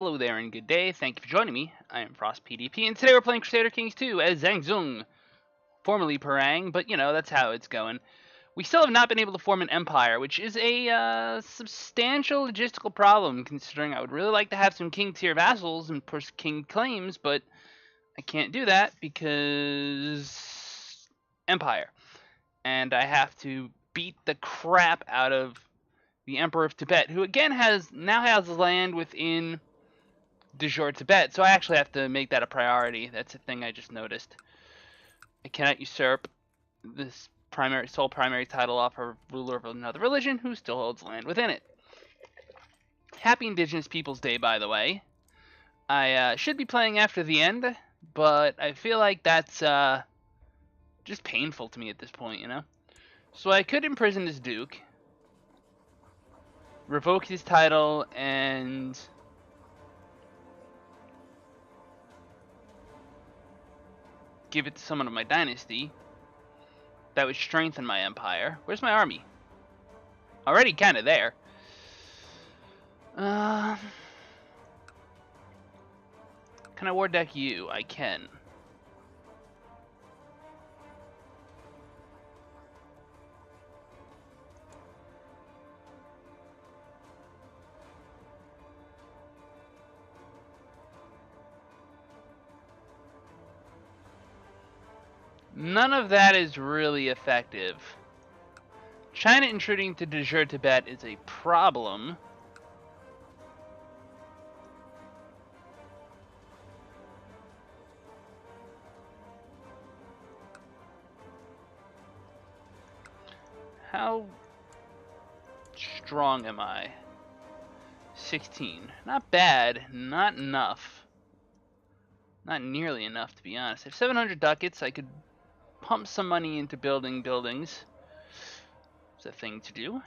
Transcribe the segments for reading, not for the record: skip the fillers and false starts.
Hello there and good day. Thank you for joining me. I am Frost PDP, and today we're playing Crusader Kings 2 as Zhang Zung, formerly Purang, but that's how it's going. We still have not been able to form an empire, which is a substantial logistical problem, considering I would really like to have some king tier vassals and push king claims, but I can't do that because empire. And I have to beat the crap out of the Emperor of Tibet, who again now has land within de jure Tibet, so I actually have to make that a priority. That's a thing I just noticed. I cannot usurp this sole primary title off a ruler of another religion who still holds land within it. Happy Indigenous Peoples Day, by the way. I should be playing after the end, but I feel like that's just painful to me at this point, So I could imprison this duke, revoke his title, and give it to someone of my dynasty. That would strengthen my empire. Where's my army? Already kind of there. Can I war deck you? I can. None of that is really effective. China intruding to de jure Tibet is a problem. How strong am I? 16. Not bad. Not enough. Not nearly enough, to be honest. I have 700 ducats. I could pump some money into building buildings. It's a thing to do.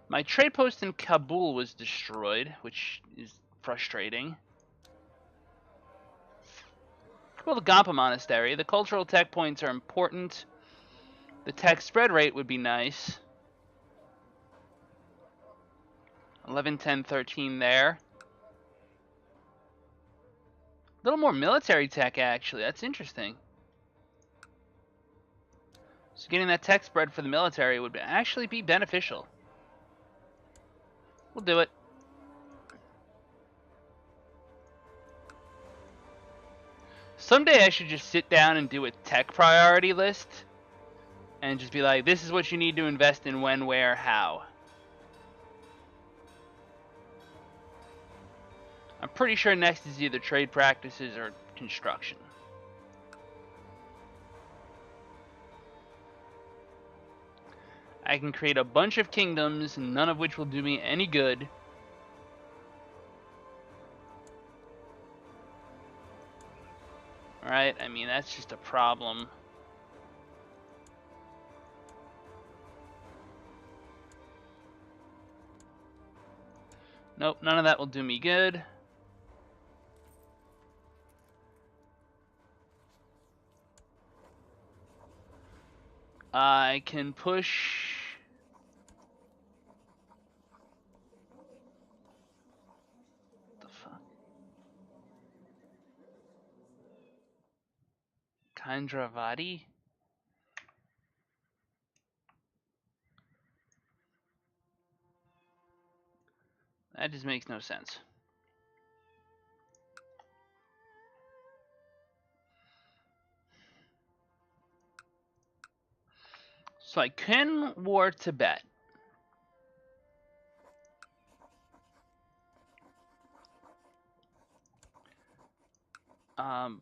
My trade post in Kabul was destroyed, which is frustrating. Well, the Gampa Monastery. The cultural tech points are important. The tech spread rate would be nice. 11, 10, 13 there. A little more military tech, actually. That's interesting. So getting that tech spread for the military would actually be beneficial. We'll do it. Someday I should just sit down and do a tech priority list and just be like, this is what you need to invest in, when, where, how. I'm pretty sure next is either trade practices or construction. I can create a bunch of kingdoms, none of which will do me any good. Alright, I mean, that's just a problem. Nope, none of that will do me good. I can push... What the fuck? Kandravati? That just makes no sense. So I can war Tibet.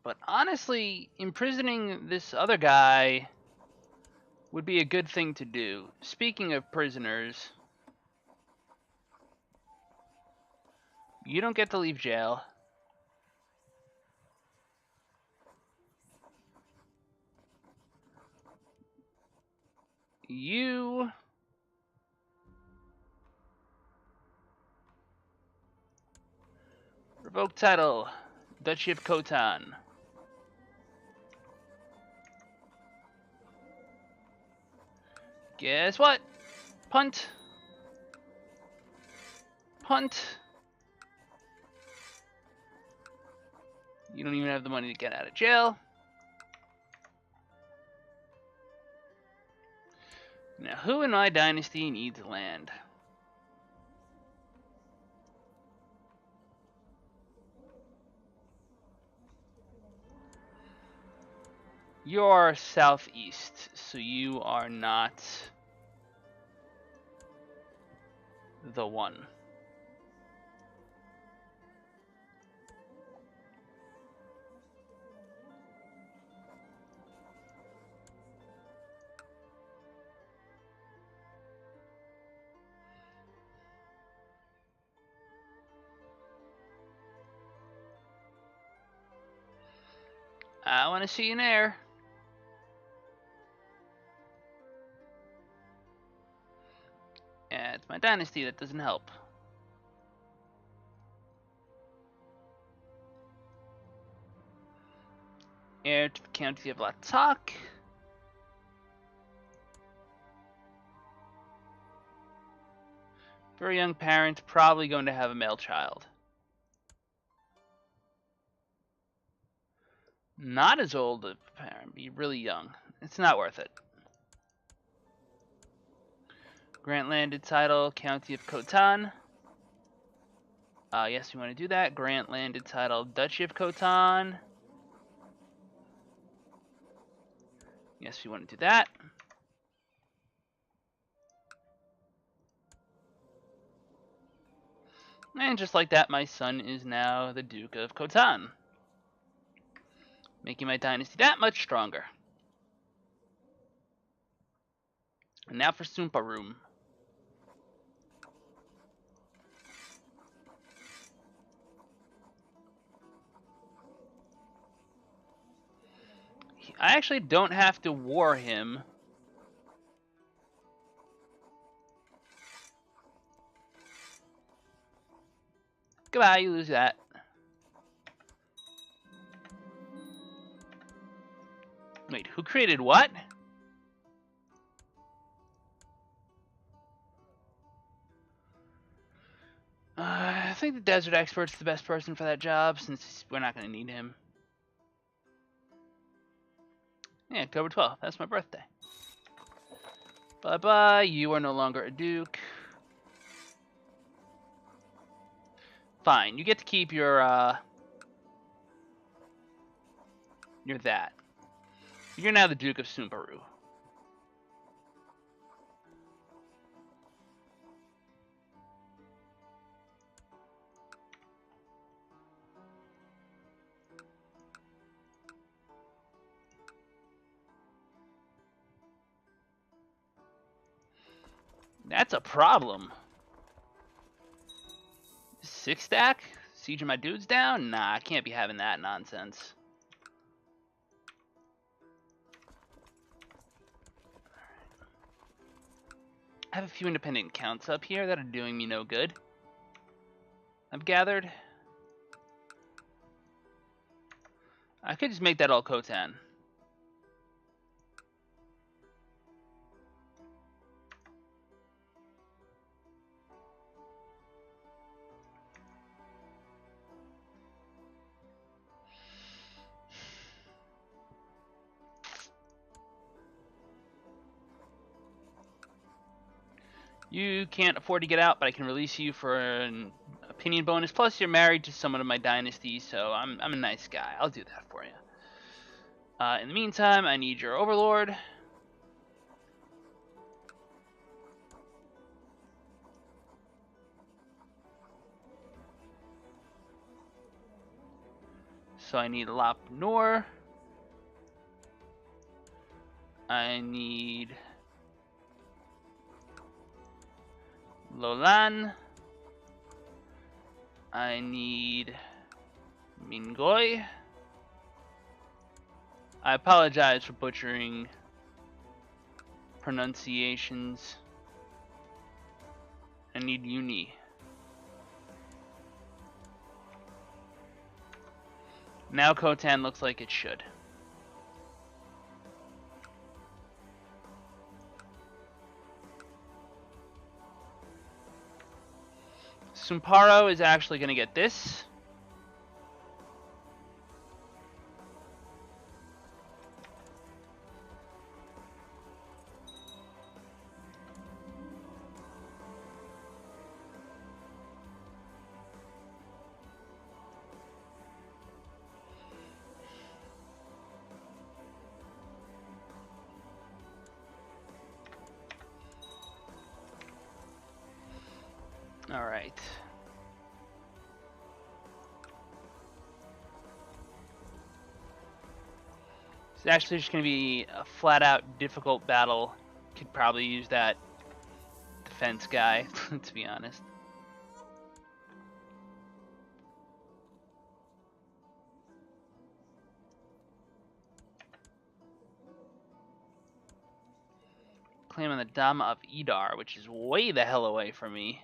But honestly, imprisoning this other guy would be a good thing to do. Speaking of prisoners, you don't get to leave jail. You revoke title, Duchy of Khotan. Guess what? Punt. punt. You don't even have the money to get out of jail. Now, who in my dynasty needs land? You're southeast, so you are not the one. I want to see an heir. Yeah, it's my dynasty that doesn't help. Heir to the county of Latak. Very young parent, probably going to have a male child. Not as old a parent, be really young. It's not worth it. Grant landed title, county of Khotan. Yes, we want to do that. Grant landed title, Duchy of Khotan. Yes, we want to do that. And just like that, my son is now the Duke of Khotan, making my dynasty that much stronger. And now for Sumparum. I actually don't have to war him. Goodbye, you lose that. Wait, who created what? I think the desert expert's the best person for that job, since we're not going to need him. Yeah, October 12th. That's my birthday. Bye-bye. You are no longer a duke. Fine. You get to keep your that. You're now the Duke of Sumparu. That's a problem. 6 stack? Sieging my dudes down? Nah, I can't be having that nonsense. I have a few independent counts up here that are doing me no good. I've gathered. I could just make that all Khotan. You can't afford to get out, but I can release you for an opinion bonus. Plus, you're married to someone of my dynasty, so I'm a nice guy. I'll do that for you. In the meantime, I need your overlord. So I need Lap Nor. I need Lolan. I need Mingoy. I apologize for butchering pronunciations. I need Uni. Now Khotan looks like it should. Sumparo is actually going to get this. All right. It's actually just going to be a flat-out difficult battle. Could probably use that defense guy, to be honest. Claim on the Dama of Idar, which is way the hell away from me.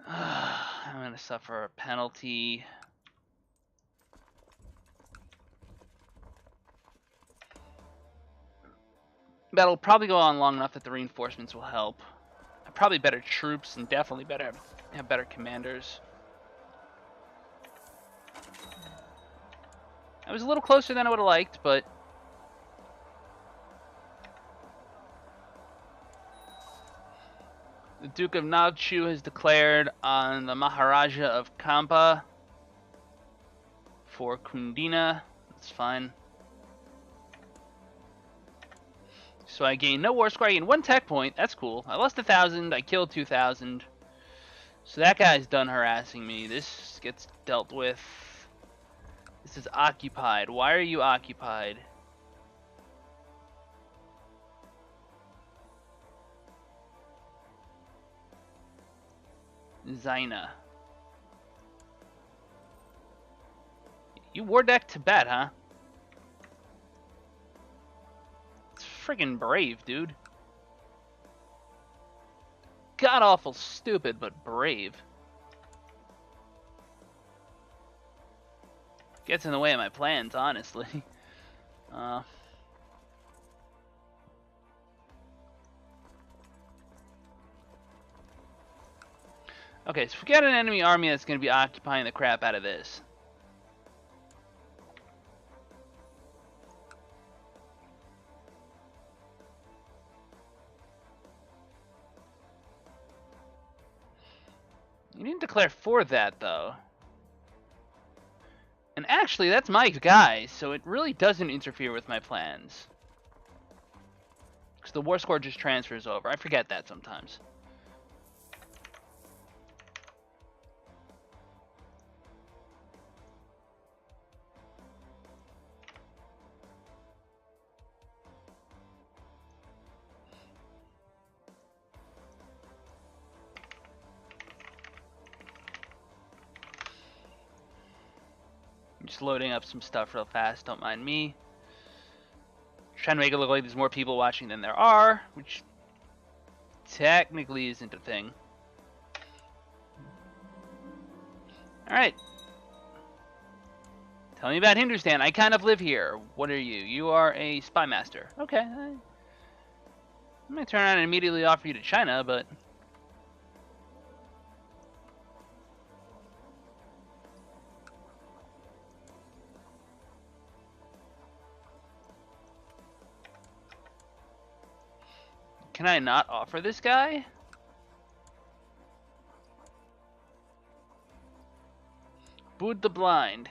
I'm going to suffer a penalty. That'll probably go on long enough that the reinforcements will help. Probably better troops and definitely have better commanders. I was a little closer than I would have liked, but the Duke of Nagchu has declared on the Maharaja of Kampa for Kundina. That's fine. So I gain no war score. I gain 1 tech point. That's cool. I lost 1,000. I killed 2,000. So that guy's done harassing me. This gets dealt with. This is occupied. Why are you occupied? Zaina. You war deck Tibet, huh? It's friggin' brave, dude. God awful stupid, but brave. Gets in the way of my plans, honestly. Okay, so we got an enemy army that's going to be occupying the crap out of this. You didn't declare for that, though. And actually, that's my guy, so it really doesn't interfere with my plans. Because the war score just transfers over. I forget that sometimes. Just loading up some stuff real fast, don't mind me. Trying to make it look like there's more people watching than there are, which technically isn't a thing. Alright. Tell me about Hindustan. I kind of live here. What are you? You are a spy master. Okay. I'm going to turn around and immediately offer you to China, but... Can I not offer this guy? Boot the blind.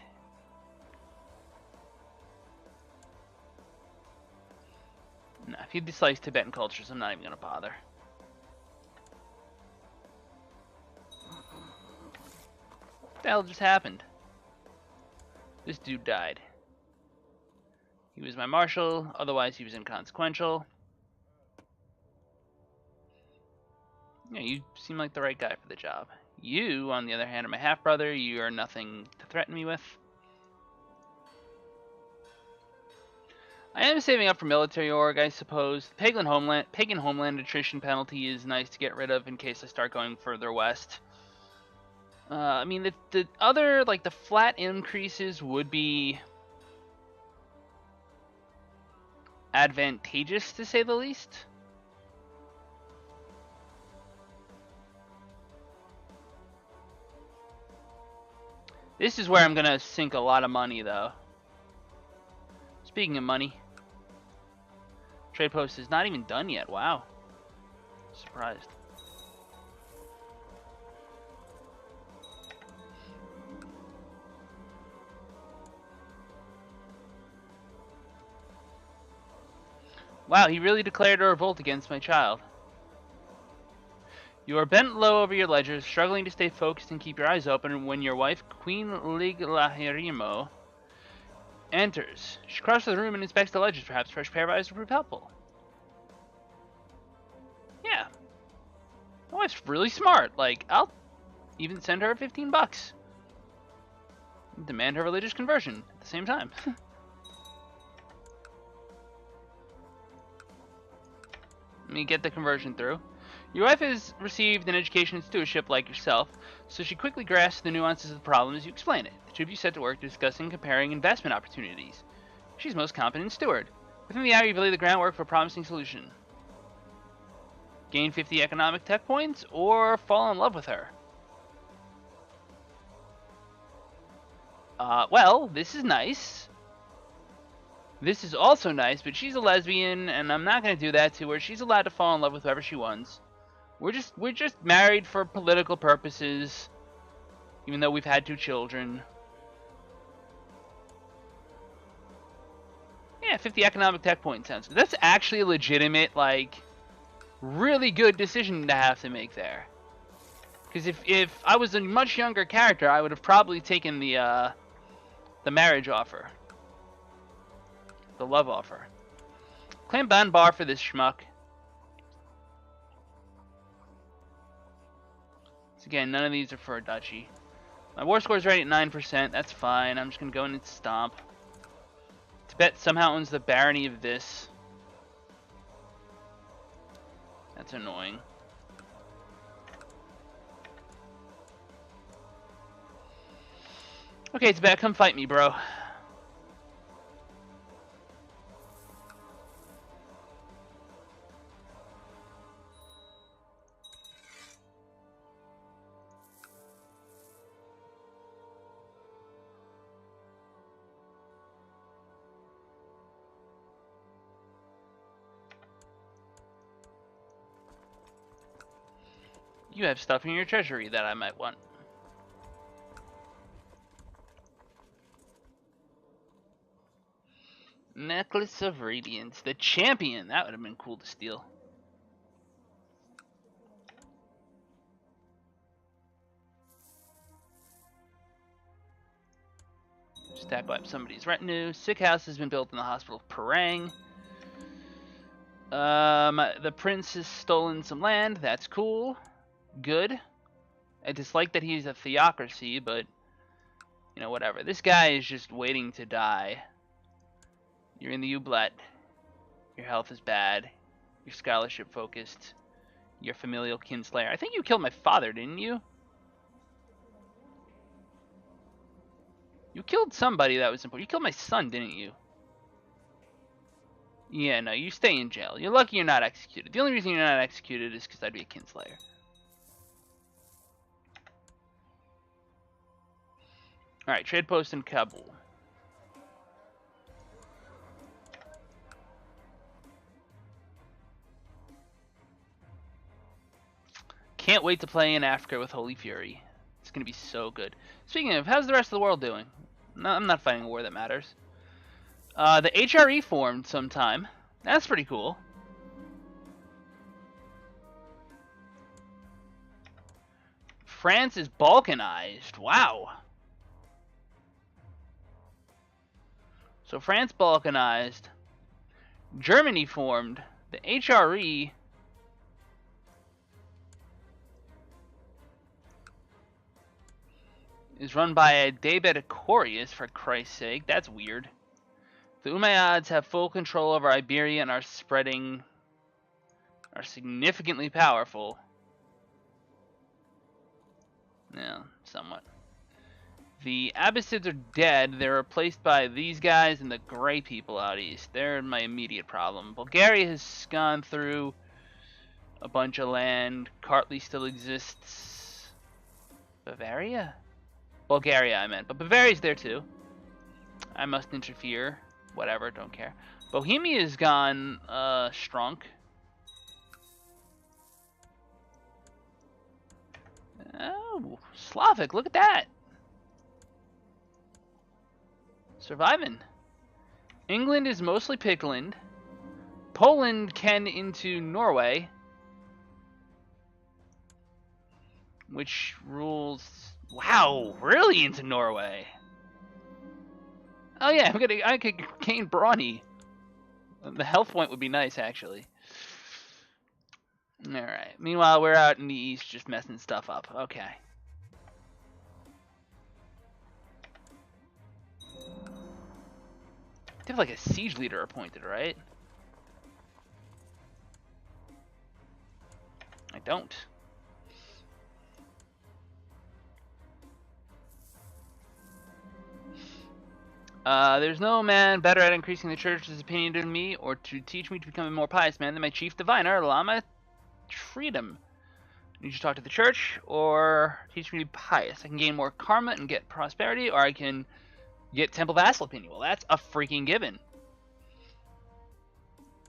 No, if he dislikes Tibetan cultures, I'm not even gonna bother. What the hell just happened? This dude died. He was my marshal, otherwise he was inconsequential. Yeah, you seem like the right guy for the job. You, on the other hand, are my half-brother. You are nothing to threaten me with. I am saving up for military org, I suppose. Pagan homeland attrition penalty is nice to get rid of in case I start going further west. I mean, the other, like, the flat increases would be advantageous, to say the least. This is where I'm gonna sink a lot of money, though. Speaking of money, trade post is not even done yet. Wow, surprised. Wow, he really declared a revolt against my child. You are bent low over your ledgers, struggling to stay focused and keep your eyes open when your wife, Queen Liglahirimo, enters. She crosses the room and inspects the ledgers. Perhaps fresh pair of eyes will prove helpful. Yeah. My wife's really smart. Like, I'll even send her 15 bucks. Demand her religious conversion at the same time. Let me get the conversion through. Your wife has received an education in stewardship like yourself, so she quickly grasps the nuances of the problem as you explain it. The two of you set to work discussing and comparing investment opportunities. She's most competent steward. Within the hour, you've laid the groundwork for a promising solution. Gain 50 economic tech points, or fall in love with her. Well, this is nice. This is also nice, but she's a lesbian, and I'm not going to do that to her. She's allowed to fall in love with whoever she wants. We're just married for political purposes, even though we've had 2 children. Yeah, 50 economic tech points sounds good. That's actually a legitimate, like, really good decision to have to make there. Because if I was a much younger character, I would have probably taken the marriage offer. The love offer. Claim ban bar for this schmuck. So again, none of these are for a duchy. My war score is right at 9%. That's fine. I'm just going to go in and stomp. Tibet somehow owns the barony of this. That's annoying. Okay, Tibet, come fight me, bro. You have stuff in your treasury that I might want. Necklace of Radiance. The champion. That would have been cool to steal. Stack wipe somebody's retinue. Sick house has been built in the hospital of Purang. The prince has stolen some land. That's cool. Good. I dislike that he's a theocracy, but, you know, whatever. This guy is just waiting to die. You're in the Ublet. Your health is bad. You're scholarship focused. You're familial kinslayer. I think you killed my father, didn't you? You killed somebody that was important. You killed my son, didn't you? Yeah, no, you stay in jail. You're lucky you're not executed. The only reason you're not executed is because I'd be a kinslayer. Alright, trade post in Kabul. Can't wait to play in Africa with Holy Fury. It's going to be so good. Speaking of, how's the rest of the world doing? No, I'm not fighting a war that matters. The HRE formed sometime. That's pretty cool. France is balkanized. Wow. So France balkanized. Germany formed. The HRE is run by a David Aquarius, for Christ's sake. That's weird. The Umayyads have full control over Iberia and are significantly powerful. Yeah, somewhat. The Abbasids are dead. They're replaced by these guys and the Grey people out east. They're my immediate problem. Bulgaria has gone through a bunch of land. Kartli still exists. Bavaria? Bulgaria, I meant. But Bavaria's there too. I must interfere. Whatever, don't care. Bohemia's gone strong. Oh, Slavic, look at that. Surviving. England is mostly Pickland. Poland can into Norway. Which rules... Wow, really into Norway. Oh yeah, I could gain Brawny. The health point would be nice, actually. Alright. Meanwhile, we're out in the east just messing stuff up. Okay. They have like a siege leader appointed, right? I don't. There's no man better at increasing the church's opinion than me, or to teach me to become a more pious man than my chief diviner, Lama Treatum. You should talk to the church, or teach me to be pious. I can gain more karma and get prosperity, or I can get temple vassal opinion. Well, that's a freaking given.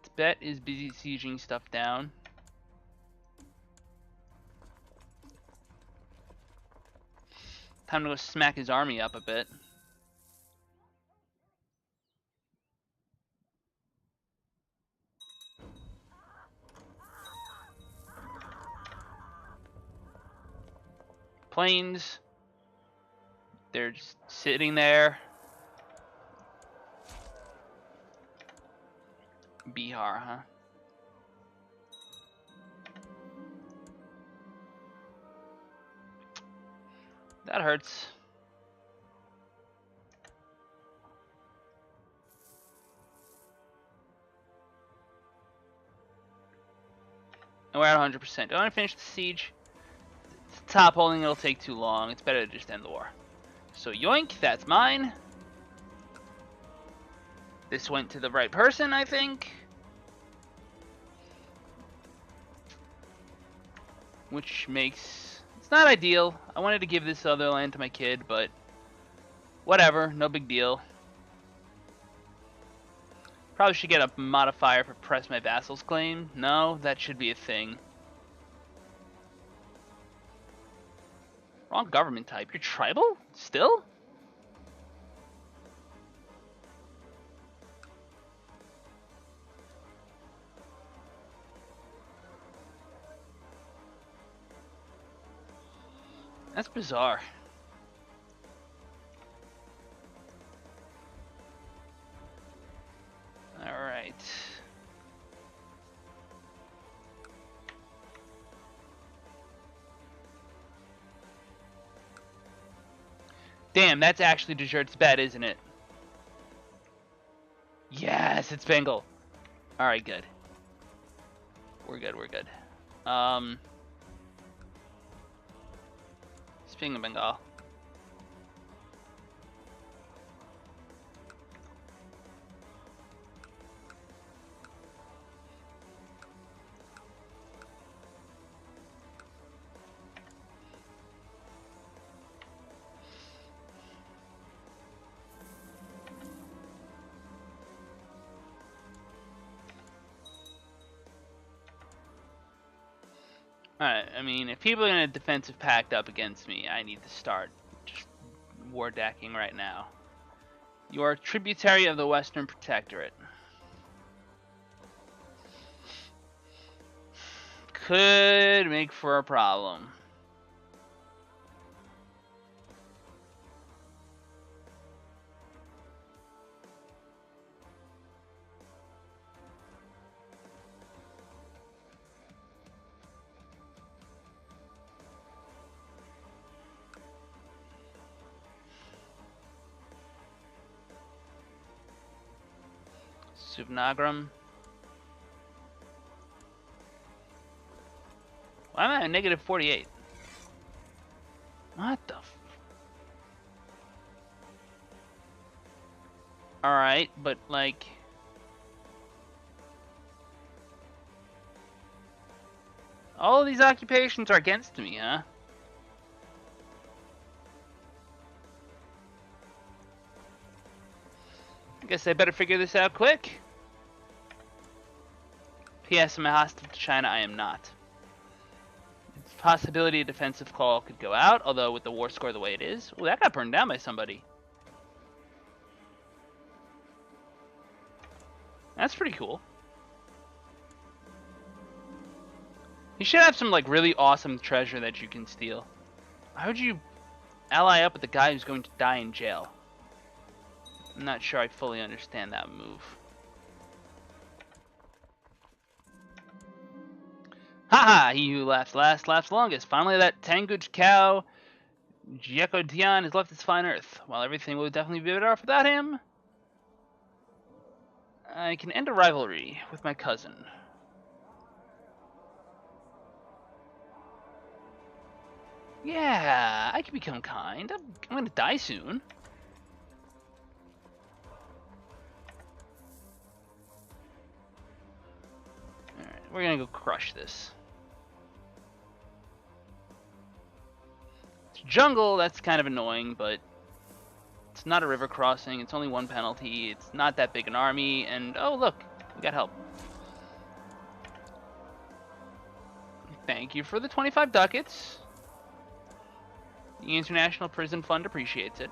Tibet is busy sieging stuff down. Time to go smack his army up a bit. Planes. They're just sitting there. Bihar, huh? That hurts. And we're at 100%. Don't want to finish the siege. It's top holding, it'll take too long. It's better to just end the war. So yoink, that's mine. This went to the right person, I think. Which makes... It's not ideal. I wanted to give this other land to my kid, but... Whatever, no big deal. Probably should get a modifier for press my vassal's claim. No, that should be a thing. Wrong government type. You're tribal? Still? That's bizarre. Alright. Damn, that's actually Desert's bet, isn't it? Yes, it's Bengal. Alright, good. We're good, we're good. Speaking of Bengal. Alright, I mean, if people are in a defensive pact up against me, I need to start just war decking right now. You are a tributary of the Western Protectorate. Could make for a problem. Subnagram. Why am I at negative 48? What the f... Alright, but like... All of these occupations are against me, huh? I guess I better figure this out quick. P.S. Am I hostile to China? I am not. It's a possibility a defensive call could go out, although with the war score the way it is... Ooh, that got burned down by somebody. That's pretty cool. You should have some, like, really awesome treasure that you can steal. Why would you ally up with the guy who's going to die in jail? I'm not sure I fully understand that move. Haha! He who laughs last laughs longest. Finally, that Tanguj cow, Jekotian, has left its fine earth. While everything will definitely be better off without him, I can end a rivalry with my cousin. Yeah, I can become kind. I'm gonna die soon. Alright, we're gonna go crush this. It's jungle, that's kind of annoying, but it's not a river crossing, it's only one penalty, it's not that big an army, and oh look, we got help. Thank you for the 25 ducats. The International Prison Fund appreciates it.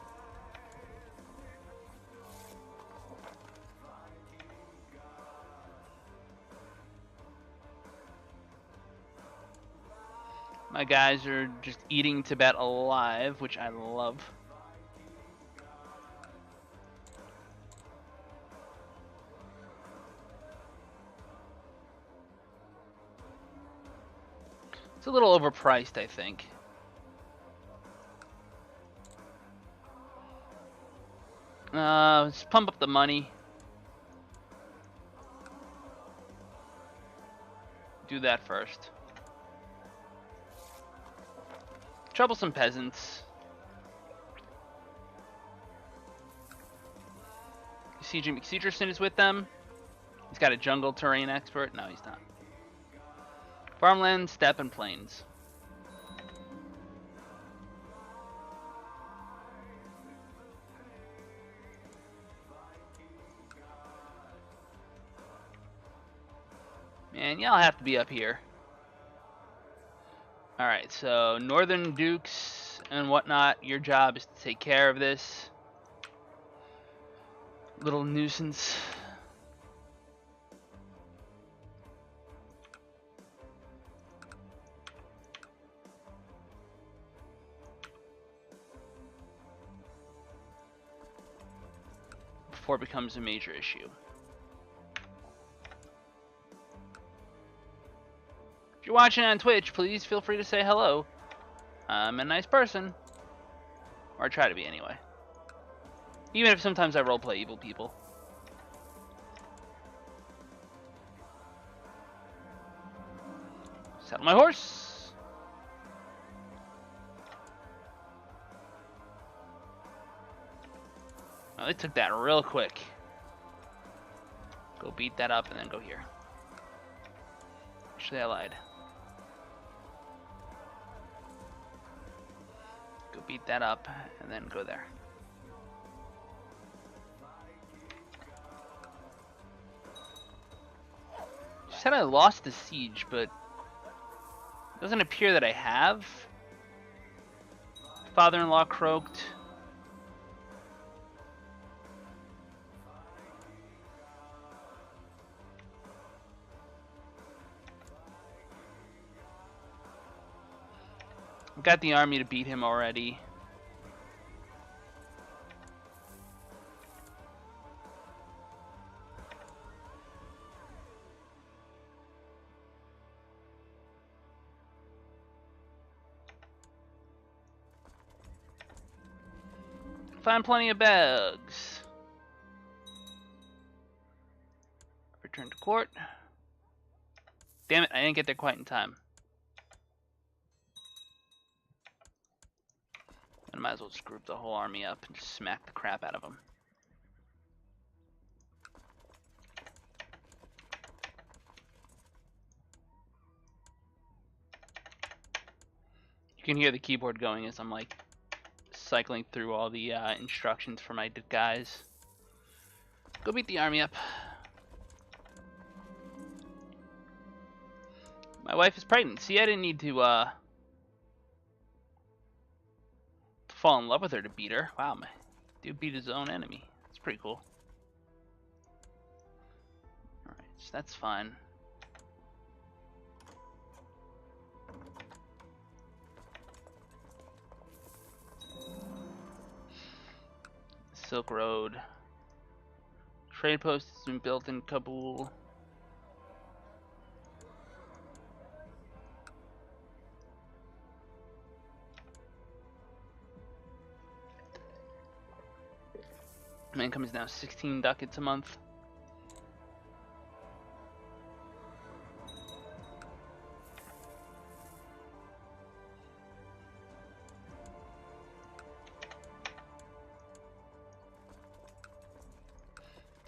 My guys are just eating Tibet alive, which I love. It's a little overpriced, I think. Let's pump up the money. Do that first. Troublesome peasants. C.J. McCedrison is with them. He's got a jungle terrain expert. No, he's not. Farmland, steppe, and plains. Man, y'all have to be up here. Alright, so Northern Dukes and whatnot, your job is to take care of this little nuisance. Before it becomes a major issue. If you're watching on Twitch, please feel free to say hello. I'm a nice person. Or I try to be anyway. Even if sometimes I roleplay evil people. Saddle my horse. Oh, they took that real quick. Go beat that up and then go here. Actually, I lied. Go beat that up and then go there. She said I lost the siege, but it doesn't appear that I have. Father-in-law croaked. I've got the army to beat him already. Find plenty of bugs. Return to court. Damn it, I didn't get there quite in time. I might as well just group the whole army up and just smack the crap out of them. You can hear the keyboard going as I'm like cycling through all the instructions for my guys. Go beat the army up. My wife is pregnant. See, I didn't need to fall in love with her to beat her. Wow, my dude beat his own enemy. That's pretty cool. Alright, so that's fine. Silk Road. Trade post has been built in Kabul. My income is now 16 ducats a month.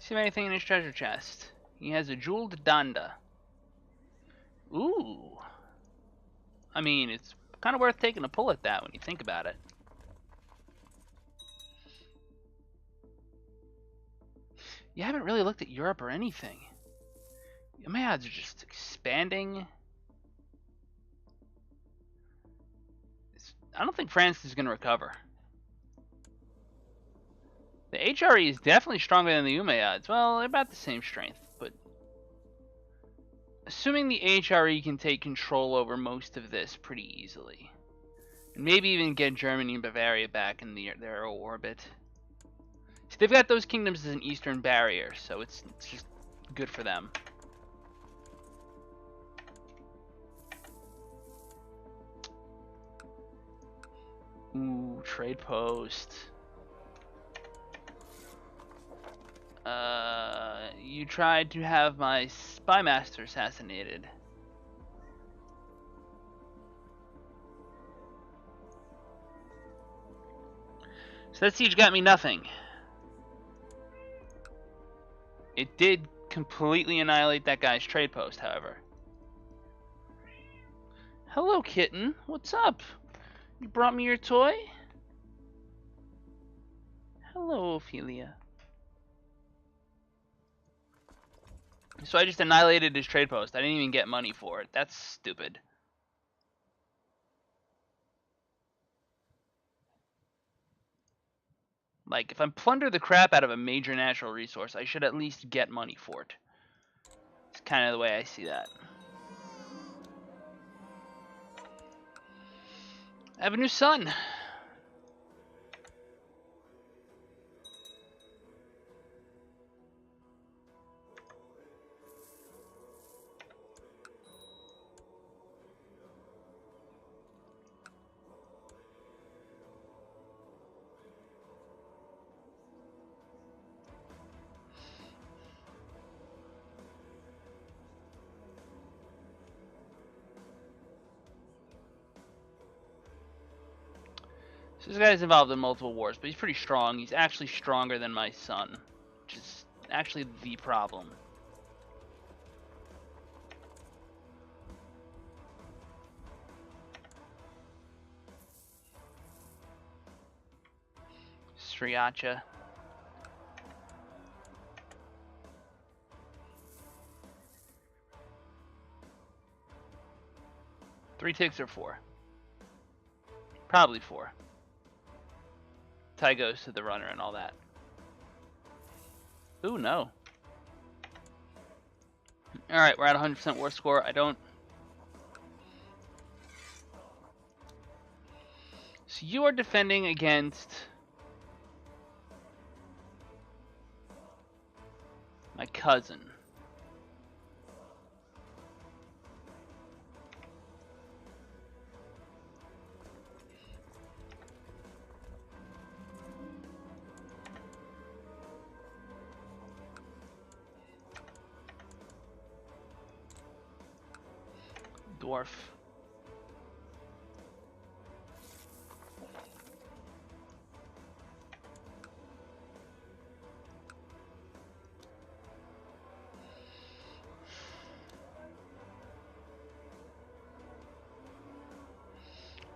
See anything in his treasure chest? He has a jeweled danda. Ooh. I mean, it's kind of worth taking a pull at that when you think about it. You haven't really looked at Europe or anything. My odds are just expanding. I don't think France is going to recover. The HRE is definitely stronger than the Umayyads. Well, they're about the same strength, but assuming the HRE can take control over most of this pretty easily, and maybe even get Germany and Bavaria back in their orbit. See, they've got those kingdoms as an eastern barrier, so it's just good for them. Ooh, trade post. You tried to have my spy master assassinated. So that siege got me nothing. It did completely annihilate that guy's trade post, however. Hello, kitten. What's up? You brought me your toy? Hello, Ophelia. So I just annihilated his trade post. I didn't even get money for it. That's stupid. Like, if I plunder the crap out of a major natural resource, I should at least get money for it. It's kind of the way I see that. I have a new son. So this guy's involved in multiple wars, but he's pretty strong. He's actually stronger than my son, which is actually the problem. Sriacha. Three ticks or four? Probably four. Tie goes to the runner and all that. Ooh, no. Alright, we're at 100% war score. I don't... So you are defending against... my cousin. Dwarf.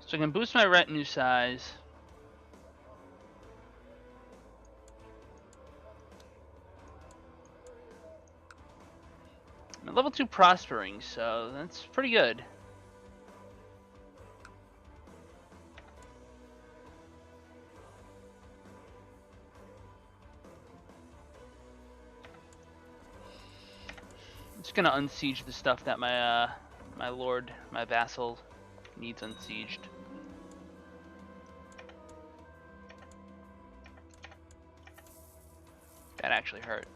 So I can boost my retinue size. Level 2 prospering, so that's pretty good. I'm just gonna unsiege the stuff that my my lord, my vassal, needs unsieged. That actually hurt.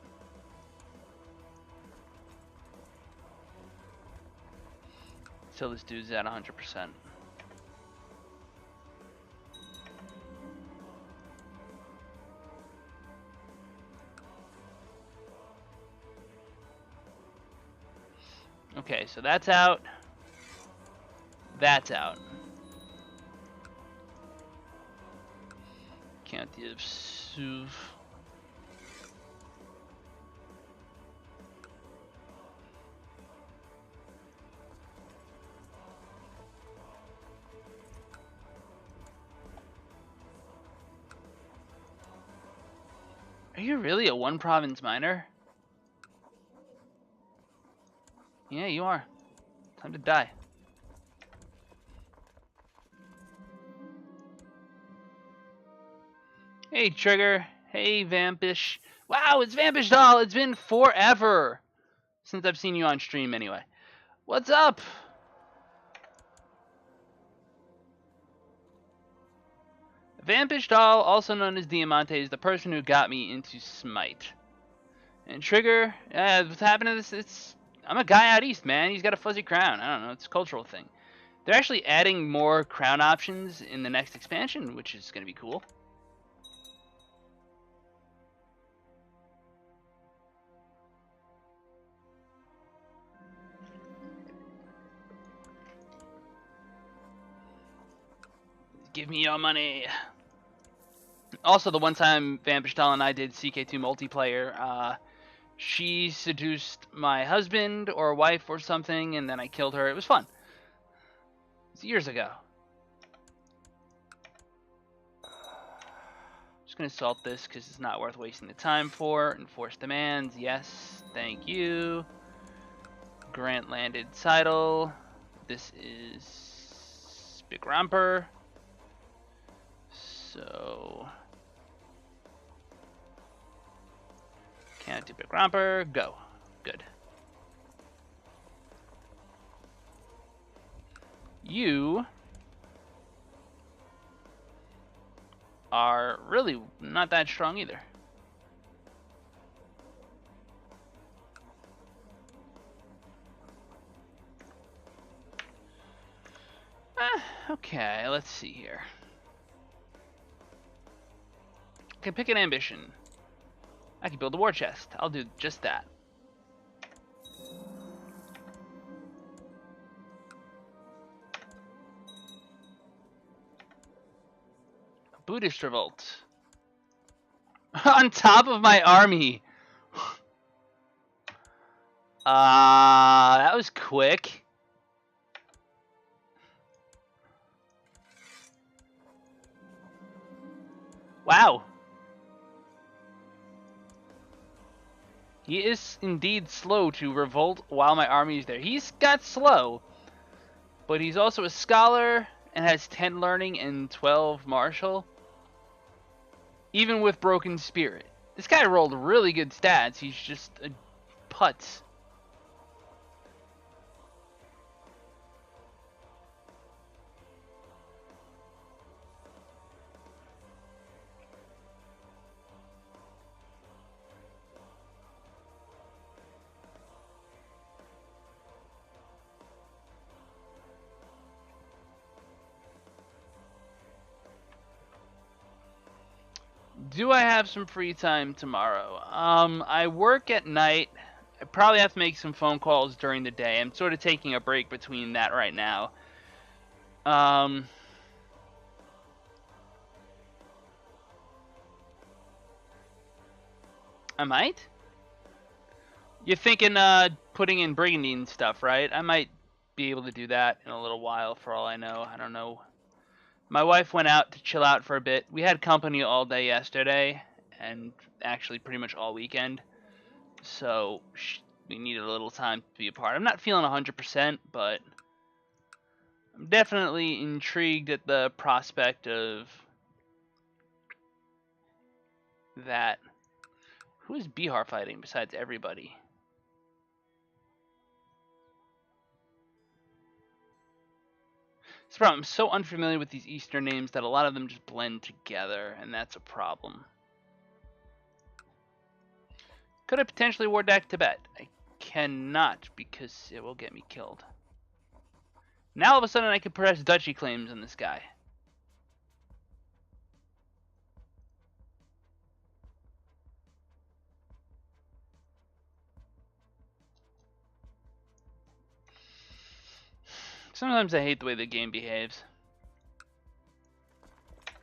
So this dude's at 100%. Okay, so that's out. That's out. County of Suv. Are you really a one province miner? Yeah, you are. Time to die. Hey, Trigger. Hey, Vampish. Wow, it's Vampish Doll. It's been forever since I've seen you on stream anyway. What's up? Vampish Doll, also known as Diamante, is the person who got me into Smite. And Trigger, what's happening to this? I'm a guy out east, man. He's got a fuzzy crown. I don't know. It's a cultural thing. They're actually adding more crown options in the next expansion, which is going to be cool. Give me your money. Also, the one time Vampish Doll and I did CK2 multiplayer, she seduced my husband or wife or something, and then I killed her. It was fun. It's years ago. Just gonna salt this because it's not worth wasting the time for. Enforce demands, yes, thank you. Grant landed title. This is Big Romper. So County Big Romper, go. Good. You are really not that strong either. Okay, let's see here. I can pick an ambition. I can build a war chest. I'll do just that. Buddhist revolt. On top of my army. That was quick. Wow. He is indeed slow to revolt while my army is there. He's got slow, but he's also a scholar and has 10 learning and 12 martial. Even with broken spirit. This guy rolled really good stats. He's just a putz. Do I have some free time tomorrow? I work at night. I probably have to make some phone calls during the day. I'm sort of taking a break between that right now. I might? You're thinking putting in brigandine stuff, right? I might be able to do that in a little while for all I know. I don't know. My wife went out to chill out for a bit. We had company all day yesterday, and actually pretty much all weekend. So we needed a little time to be apart. I'm not feeling 100%, but I'm definitely intrigued at the prospect of that. Who is Bihar fighting besides everybody? It's a problem. I'm so unfamiliar with these Eastern names that a lot of them just blend together, and that's a problem. Could I potentially war deck Tibet? I cannot, because it will get me killed. Now all of a sudden I can press duchy claims on this guy. Sometimes I hate the way the game behaves.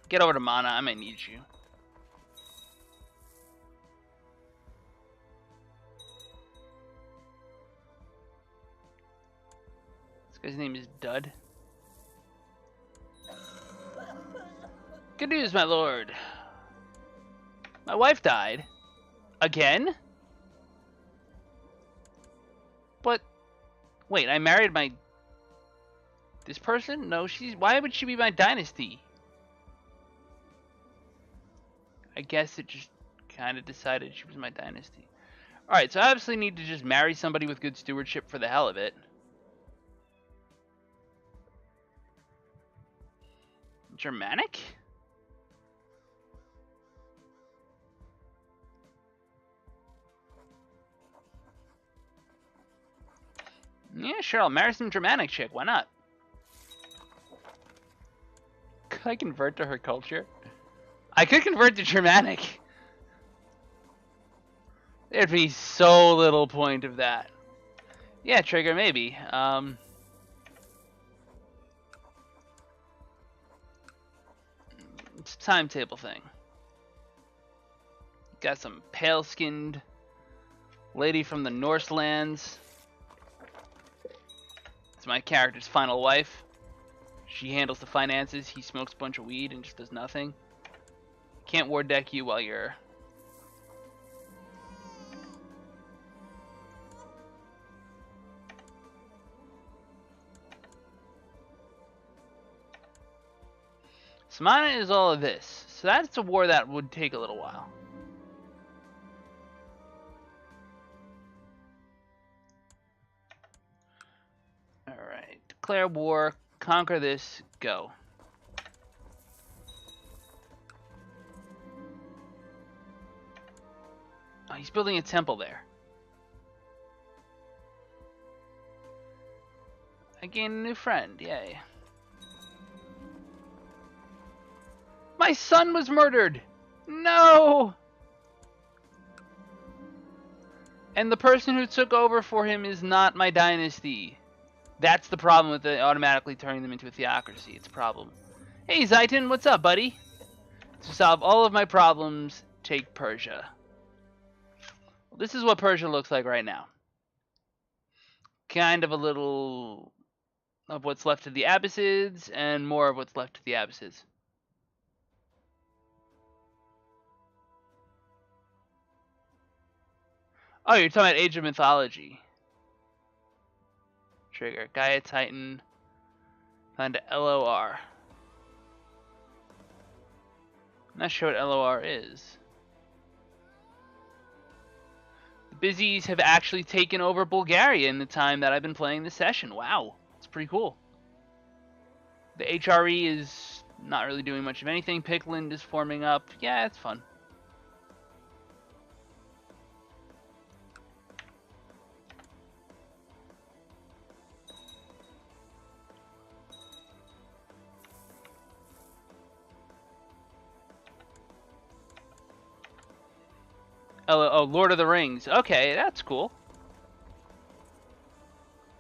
Get over to Mana, I might need you. This guy's name is Dud. Good news, my lord. My wife died. Again? But, wait, I married my... This person? No, she's... Why would she be my dynasty? I guess it just kind of decided she was my dynasty. Alright, so I obviously need to just marry somebody with good stewardship for the hell of it. Germanic? Yeah, sure, I'll marry some Germanic chick. Why not? Could I convert to her culture? I could convert to Germanic. There'd be so little point of that. Yeah, Trigger, maybe. It's a timetable thing. Got some pale-skinned lady from the Norse lands. It's my character's final wife. She handles the finances, he smokes a bunch of weed and just does nothing. Can't war deck you while you're... Samana is all of this. So that's a war that would take a little while. Alright. Declare war. Conquer this. Go. Oh, he's building a temple there. I gained a new friend. Yay. My son was murdered! No! And the person who took over for him is not my dynasty. That's the problem with it automatically turning them into a theocracy. It's a problem. Hey, Zaitin, what's up, buddy? To solve all of my problems, take Persia. Well, this is what Persia looks like right now. Kind of a little of what's left of the Abbasids, and more of what's left of the Abbasids. Oh, you're talking about Age of Mythology. Trigger. Gaia Titan. Find a LOR. I'm not sure what LOR is. The Bizzies have actually taken over Bulgaria in the time that I've been playing this session. Wow. It's pretty cool. The HRE is not really doing much of anything. Pickland is forming up. Yeah, it's fun. Oh, Lord of the Rings. Okay, that's cool.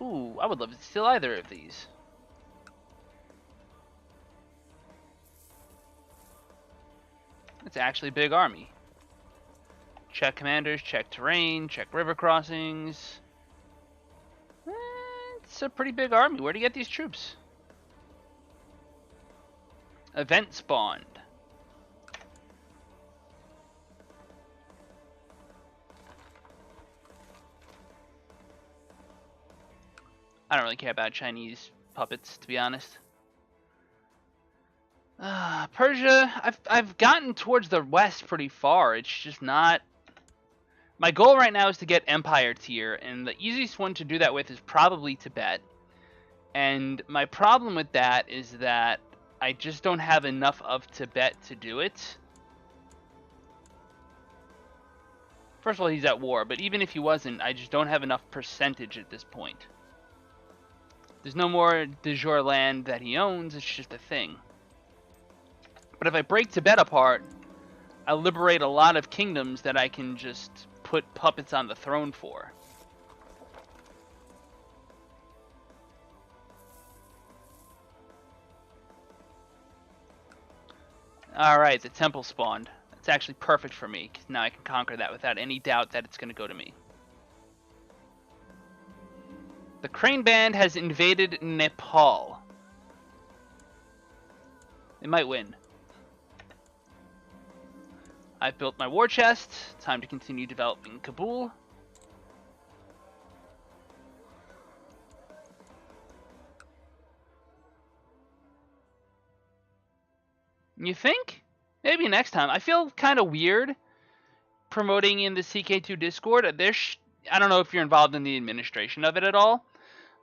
Ooh, I would love to steal either of these. It's actually a big army. Check commanders, check terrain, check river crossings. It's a pretty big army. Where do you get these troops? Event spawned. I don't really care about Chinese puppets, to be honest. Persia, I've gotten towards the west pretty far. It's just not... My goal right now is to get Empire tier, and the easiest one to do that with is probably Tibet. And my problem with that is that I just don't have enough of Tibet to do it. First of all, he's at war, but even if he wasn't, I just don't have enough percentage at this point. There's no more de jure land that he owns, it's just a thing. But if I break Tibet apart, I liberate a lot of kingdoms that I can just put puppets on the throne for. Alright, the temple spawned. It's actually perfect for me, because now I can conquer that without any doubt that it's going to go to me. The Crane Band has invaded Nepal. They might win. I've built my war chest. Time to continue developing Kabul. You think? Maybe next time. I feel kind of weird promoting in the CK2 Discord. I don't know if you're involved in the administration of it at all,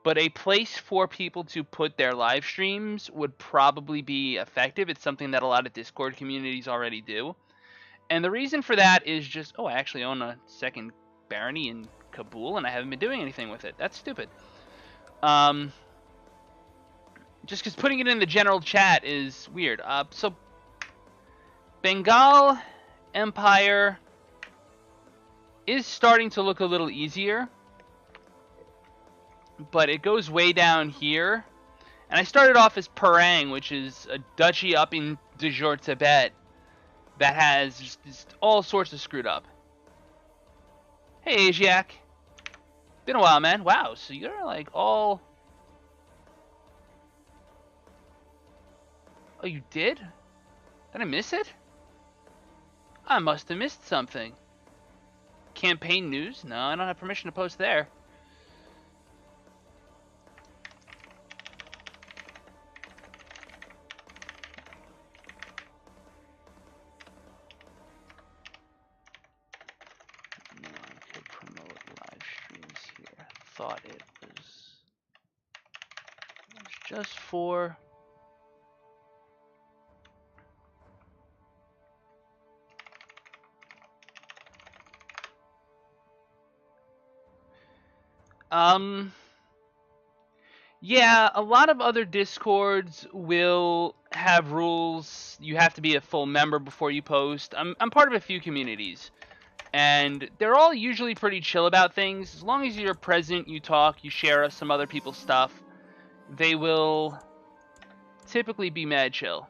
but a place for people to put their live streams would probably be effective. It's something that a lot of Discord communities already do. And the reason for that is just, oh, I actually own a second barony in Kabul, and I haven't been doing anything with it. That's stupid. Just because putting it in the general chat is weird. So Bengal Empire is starting to look a little easier, but it goes way down here. And I started off as Purang, which is a duchy up in de jure Tibet that has just all sorts of screwed up. Hey, Asiak. Been a while, man. Wow, so you're like all... Oh, you did? Did I miss it? I must have missed something. Campaign news? No, I don't have permission to post there. No, I could promote live streams here. Thought it was just for... Yeah, a lot of other Discords will have rules. You have to be a full member before you post. I'm part of a few communities, and they're all usually pretty chill about things. As long as you're present, you talk, you share some other people's stuff, they will typically be mad chill.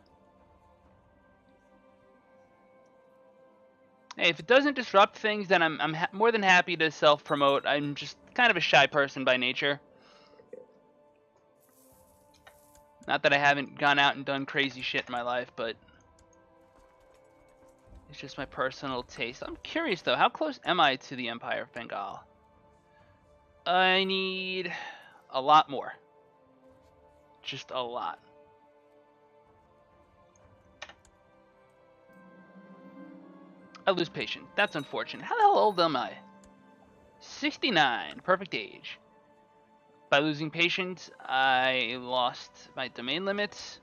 Hey, if it doesn't disrupt things, then I'm more than happy to self-promote. I'm just kind of a shy person by nature. Not that I haven't gone out and done crazy shit in my life, but it's just my personal taste. I'm curious, though. How close am I to the Empire of Bengal? I need a lot more. Just a lot. I lose patience. That's unfortunate. How the hell old am I? 69. Perfect age. By losing patience, I lost my domain limits.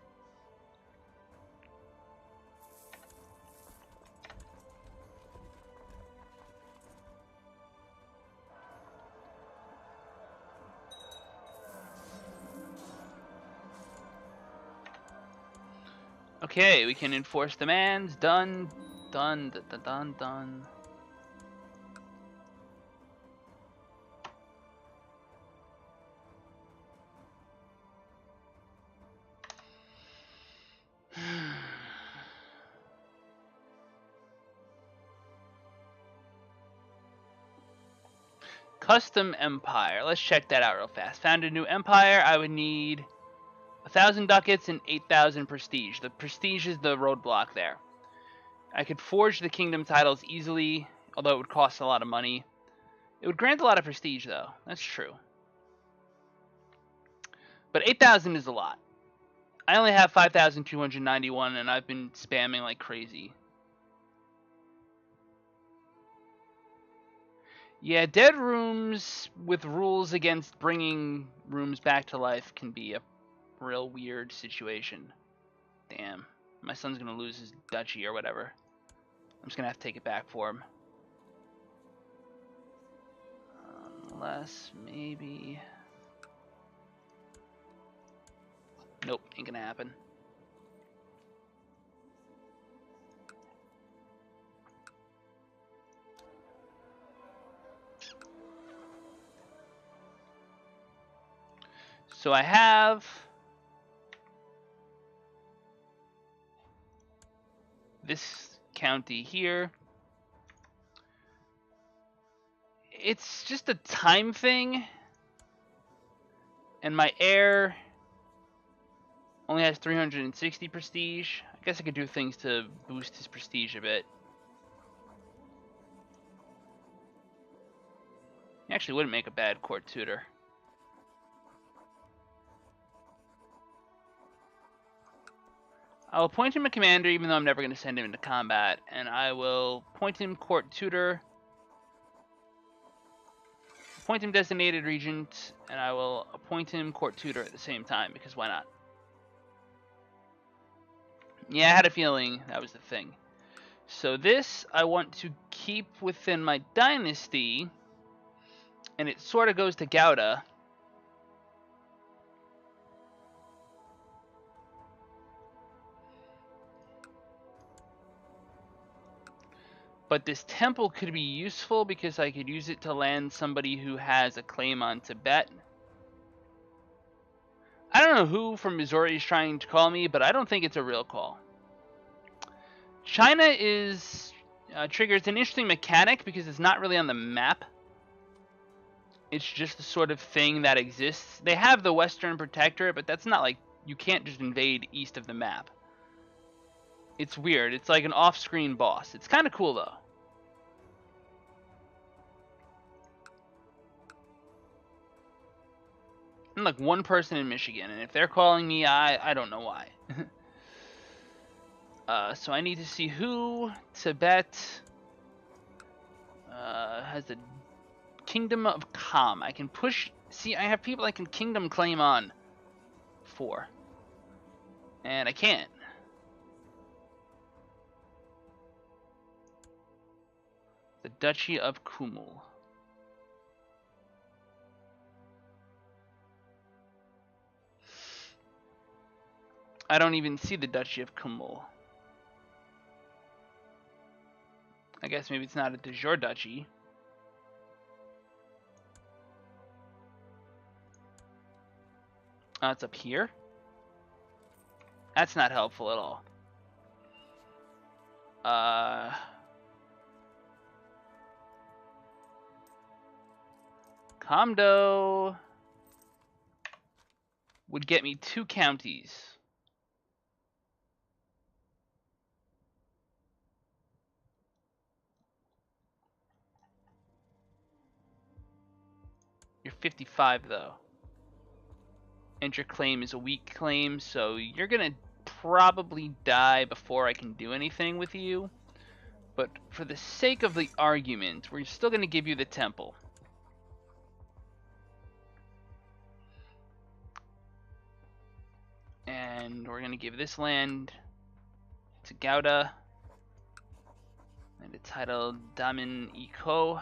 Okay, we can enforce demands. Done. Done. Done. Done. Done. Custom empire. Let's check that out real fast. Found a new empire. I would need 1,000 ducats and 8,000 prestige. The prestige is the roadblock there. I could forge the kingdom titles easily, although it would cost a lot of money. It would grant a lot of prestige, though. That's true. But 8,000 is a lot. I only have 5,291, and I've been spamming like crazy. Yeah, dead rooms with rules against bringing rooms back to life can be a real weird situation. Damn. My son's gonna lose his duchy or whatever. I'm just gonna have to take it back for him. Unless, maybe... Nope, ain't gonna happen. So I have... this county here. It's just a time thing. And my heir only has 360 prestige. I guess I could do things to boost his prestige a bit. He actually wouldn't make a bad court tutor. I'll appoint him a commander even though I'm never going to send him into combat. And I will appoint him court tutor. Appoint him designated regent. And I will appoint him court tutor at the same time because why not? Yeah, I had a feeling that was the thing. So this I want to keep within my dynasty. And it sort of goes to Gouda. But this temple could be useful because I could use it to land somebody who has a claim on Tibet. I don't know who from Missouri is trying to call me, but I don't think it's a real call. China is triggers an interesting mechanic because it's not really on the map. It's just the sort of thing that exists. They have the Western Protectorate, but that's not like you can't just invade east of the map. It's weird. It's like an off-screen boss. It's kind of cool though. I'm like one person in Michigan, and if they're calling me, I don't know why. So I need to see who Tibet has the Kingdom of Kham. I can push. See, I have people I can kingdom claim on for, and I can't. The Duchy of Kumul. I don't even see the Duchy of Kumul. I guess maybe it's not a de jure duchy. It's up here. That's not helpful at all. Comdo would get me 2 counties. You're 55 though. And your claim is a weak claim, so you're gonna probably die before I can do anything with you. But for the sake of the argument, we're still gonna give you the temple. And we're gonna give this land to Gouda. And the title Damin Iko.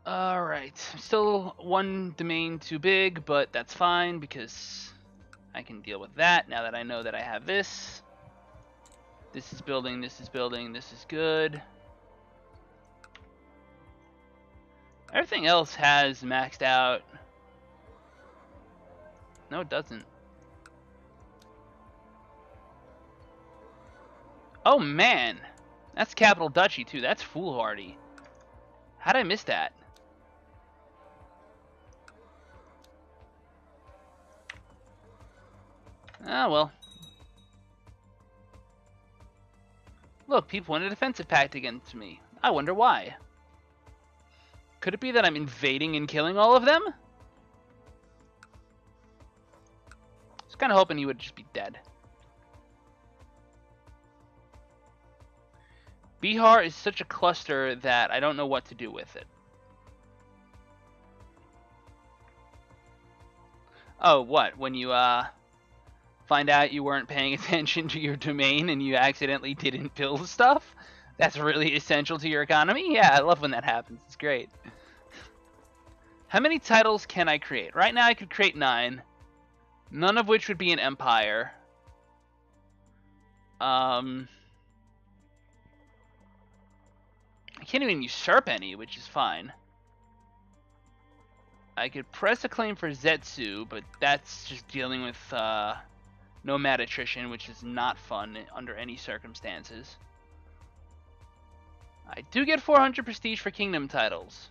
Alright, still one domain too big, but that's fine because I can deal with that now that I know that I have this. This is building, this is building, this is good. Everything else has maxed out. No, it doesn't. Oh man, that's Capital Duchy too. That's foolhardy. How'd I miss that? Ah, well. Look, people want a defensive pact against me. I wonder why. Could it be that I'm invading and killing all of them? kind of hoping he would just be dead. Bihar is such a cluster that I don't know what to do with it. Oh, what? When you find out you weren't paying attention to your domain and you accidentally didn't build stuff? That's really essential to your economy? Yeah, I love when that happens. It's great. How many titles can I create? Right now I could create 9. None of which would be an empire. I can't even usurp any, which is fine. I could press a claim for Zetsu, but that's just dealing with nomad attrition, which is not fun under any circumstances. I do get 400 prestige for kingdom titles.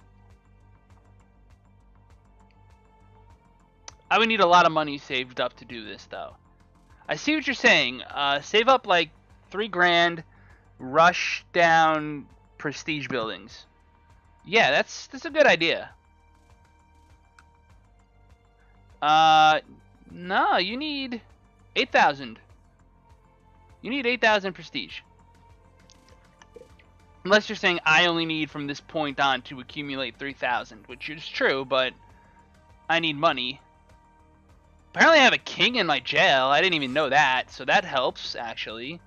I would need a lot of money saved up to do this, though. I see what you're saying. Save up like 3 grand, rush down prestige buildings. Yeah, that's a good idea. No, you need 8,000. You need 8,000 prestige. Unless you're saying I only need from this point on to accumulate 3,000, which is true, but I need money. Apparently I have a king in my jail. I didn't even know that, so that helps, actually.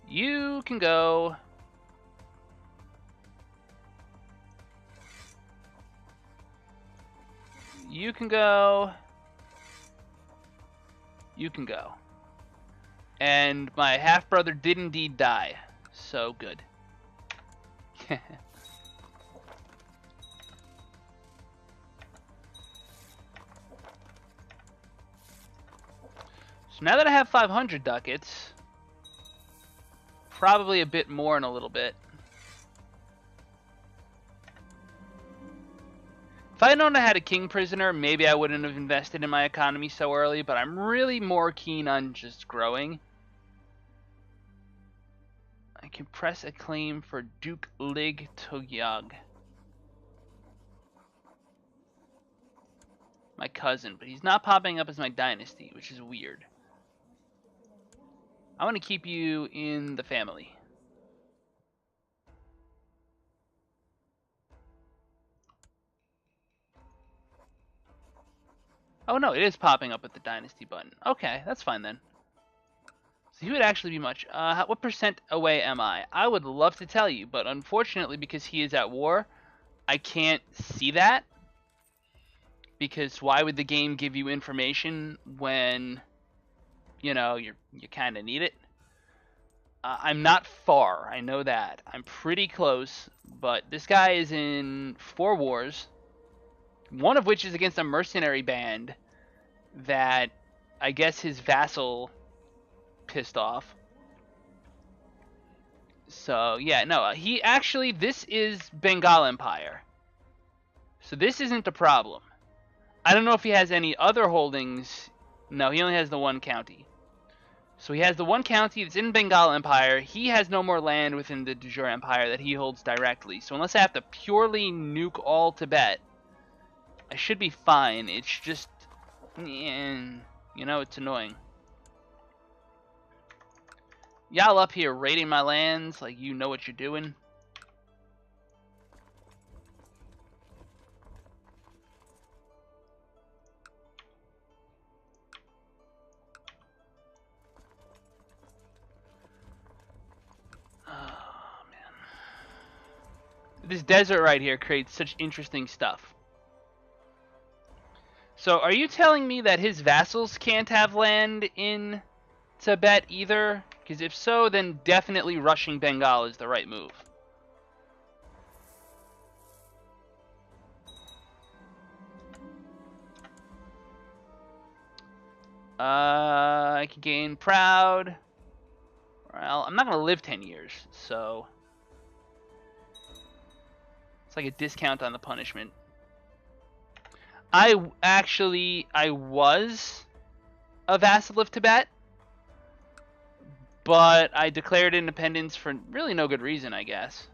You can go. You can go. You can go. And my half-brother did indeed die. So good. So now that I have 500 ducats, probably a bit more in a little bit. If I had known I had a king prisoner, maybe I wouldn't have invested in my economy so early, but I'm really more keen on just growing. I can press a claim for Duke Lig Togyag. My cousin, but he's not popping up as my dynasty, which is weird. I want to keep you in the family. Oh no, it is popping up with the dynasty button. Okay, that's fine then. So he would actually be much. What percent away am I? I would love to tell you, but unfortunately, because he is at war, I can't see that. Because why would the game give you information when, you know, you kind of need it? I'm not far, I know that. I'm pretty close, but this guy is in 4 wars. One of which is against a mercenary band that I guess his vassal pissed off. So, yeah, no, he actually, this is Bengal Empire. So this isn't a problem. I don't know if he has any other holdings. No, he only has the 1 county. So he has the 1 county that's in Bengal Empire. He has no more land within the de jure Empire that he holds directly. So unless I have to purely nuke all Tibet, I should be fine. It's just, you know, it's annoying. Y'all up here raiding my lands like you know what you're doing. Oh, man. This desert right here creates such interesting stuff. So, are you telling me that his vassals can't have land in Tibet either? Because if so, then definitely rushing Bengal is the right move. I can gain proud. Well, I'm not going to live 10 years, so it's like a discount on the punishment. I was a vassal of Tibet, but I declared independence for really no good reason, I guess.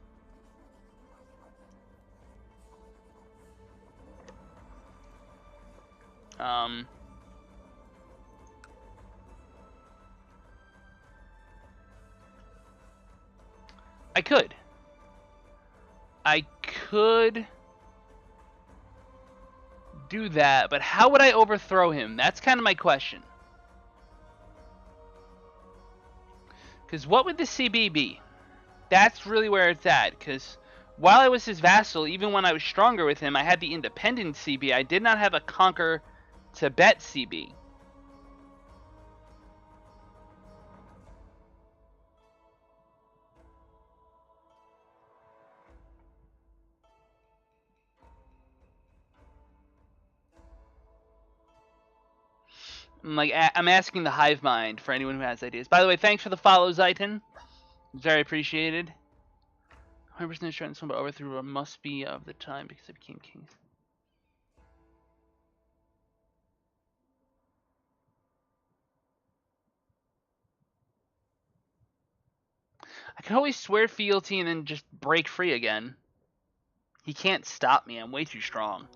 I could. I could do that, but how would I overthrow him? That's kind of my question. Because what would the CB be? That's really where it's at. Because while I was his vassal, even when I was stronger with him, I had the independent CB. I did not have a conquer Tibet CB. I'm asking the hive mind for anyone who has ideas. By the way, thanks for the follow, Zaitin. Very appreciated. 100% sure someone overthrew must be of the time because I became king. I can always swear fealty and then just break free again. He can't stop me. I'm way too strong.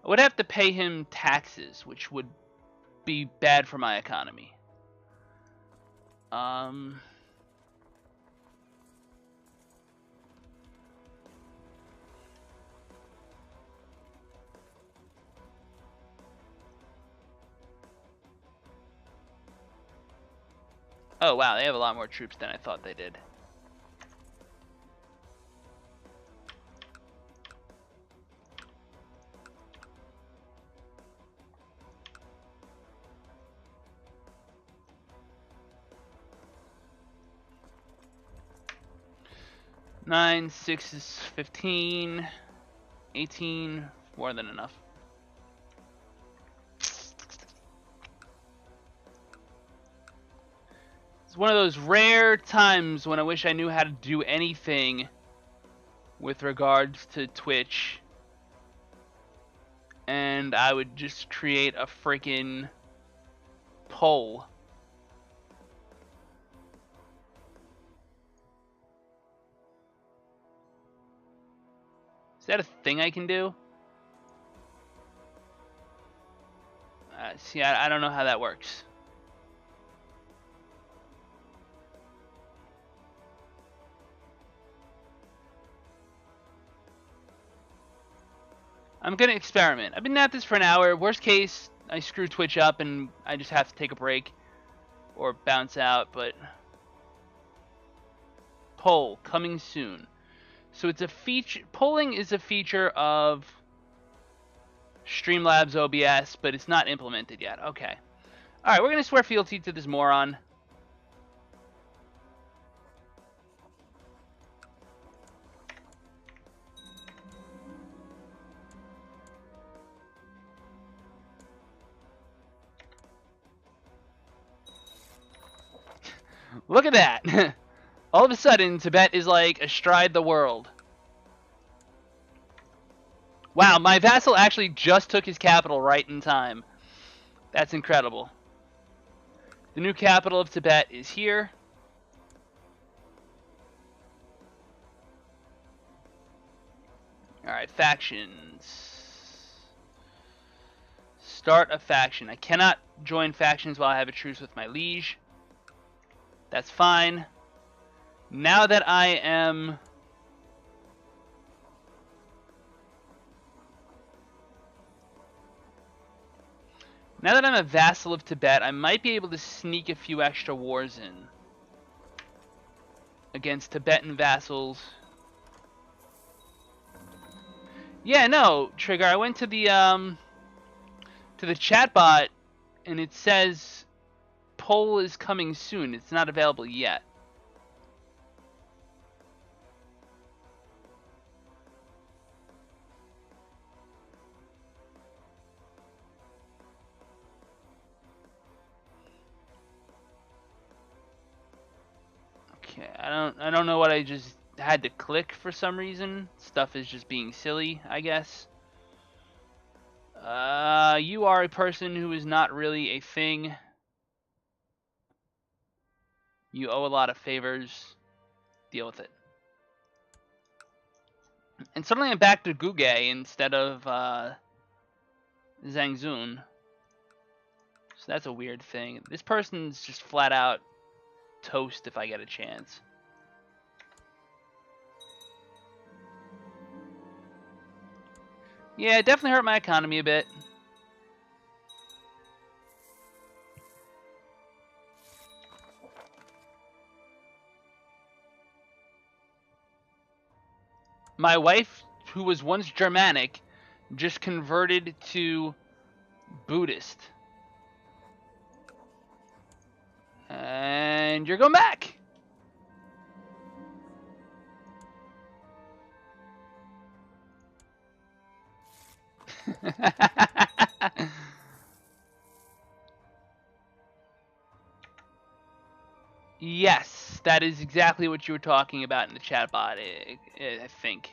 I would have to pay him taxes, which would be bad for my economy. Oh wow, they have a lot more troops than I thought they did. Nine, 6 is 15, 18, more than enough. It's one of those rare times when I wish I knew how to do anything with regards to Twitch. And I would just create a freaking poll. Is that a thing I can do? See, I don't know how that works. I'm gonna experiment. I've been at this for an hour. Worst case, I screw Twitch up and I just have to take a break or bounce out, but poll coming soon. So it's a feature. Polling is a feature of Streamlabs OBS, but it's not implemented yet. Okay. All right, we're gonna swear fealty to this moron. Look at that. All of a sudden, Tibet is like astride the world. Wow, my vassal actually just took his capital right in time. That's incredible. The new capital of Tibet is here. Alright, factions. Start a faction. I cannot join factions while I have a truce with my liege. That's fine. Now that I am... Now that I'm a vassal of Tibet, I might be able to sneak a few extra wars in against Tibetan vassals. Yeah, no, Trigger, I went to the chatbot and it says poll is coming soon. It's not available yet. Okay, I don't know what I just had to click for some reason. Stuff is just being silly, I guess. You are a person who is not really a thing. You owe a lot of favors. Deal with it. And suddenly I'm back to Guge instead of Zhangzun. So that's a weird thing. This person's just flat out toast if I get a chance. Yeah, it definitely hurt my economy a bit. My wife, who was once Germanic, just converted to Buddhist. And you're going back. Yes, that is exactly what you were talking about in the chat bot, I think.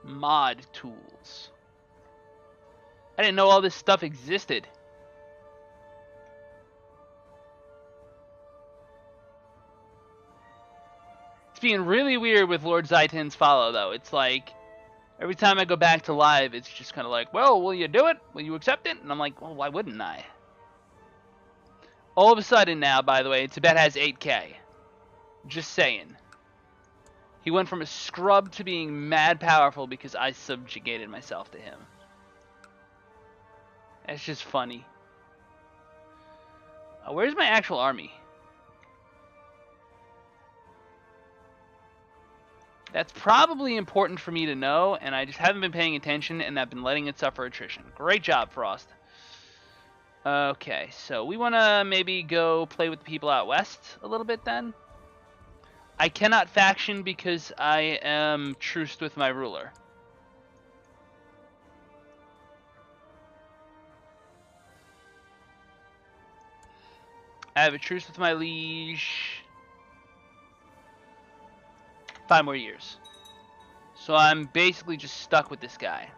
Mod tools. I didn't know all this stuff existed. It's being really weird with Lord Zaitin's follow, though. It's like, every time I go back to live, it's just kind of like, well, will you do it? Will you accept it? And I'm like, well, why wouldn't I? All of a sudden now, by the way, Tibet has 8K. Just saying. He went from a scrub to being mad powerful because I subjugated myself to him. That's just funny. Where's my actual army? That's probably important for me to know, and I just haven't been paying attention, and I've been letting it suffer attrition. Great job, Frost. Okay, so we want to maybe go play with the people out west a little bit then. I cannot faction because I am truced with my ruler. I have a truce with my liege. 5 more years. So I'm basically just stuck with this guy.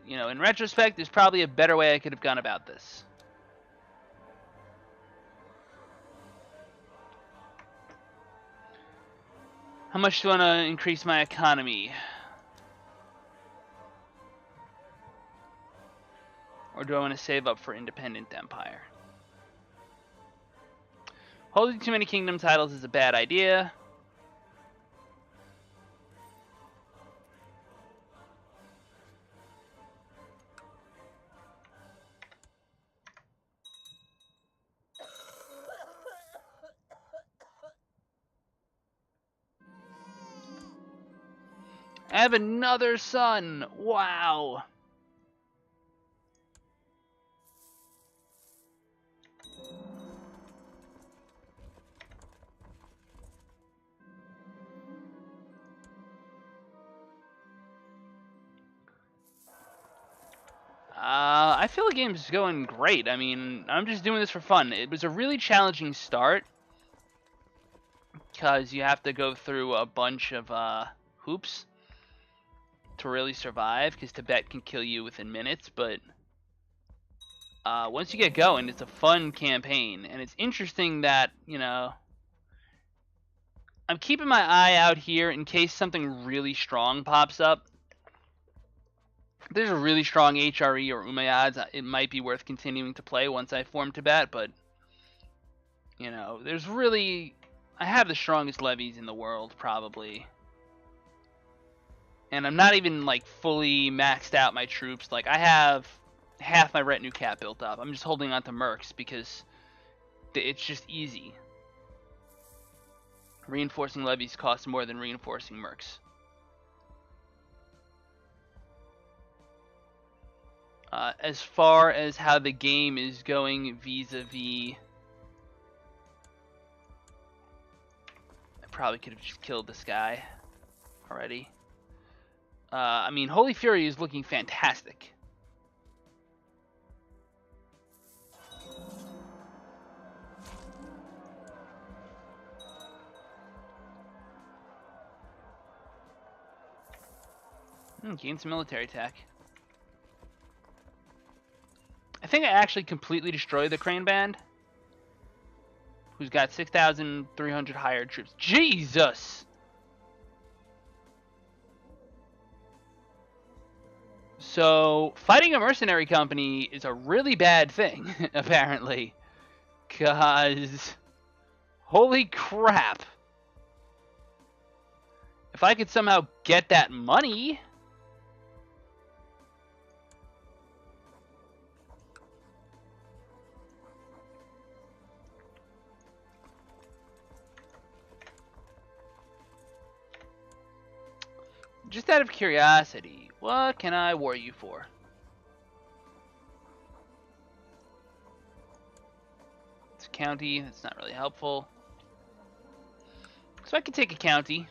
You know, in retrospect, there's probably a better way I could have gone about this. How much do I want to increase my economy? Or do I want to save up for independent empire? Holding too many kingdom titles is a bad idea. I have another son. Wow. I feel the game's going great. I mean, I'm just doing this for fun. It was a really challenging start because you have to go through a bunch of hoops to really survive, because Tibet can kill you within minutes, but once you get going, it's a fun campaign, and it's interesting that, you know, I'm keeping my eye out here in case something really strong pops up. If there's a really strong HRE or Umayyads, it might be worth continuing to play once I form Tibet, but, you know, there's really... I have the strongest levies in the world, probably. And I'm not even, like, fully maxed out my troops. Like, I have half my retinue cap built up. I'm just holding on to mercs because it's just easy. Reinforcing levies cost more than reinforcing mercs. As far as how the game is going vis-a-vis... I probably could have just killed this guy already. I mean, Holy Fury is looking fantastic. Gain some military attack. I think I actually completely destroyed the Crane Band, who's got 6,300 hired troops. Jesus! So, fighting a mercenary company is a really bad thing, apparently. Because, holy crap. If I could somehow get that money... Just out of curiosity, what can I war you for? It's a county, that's not really helpful. So I could take a county.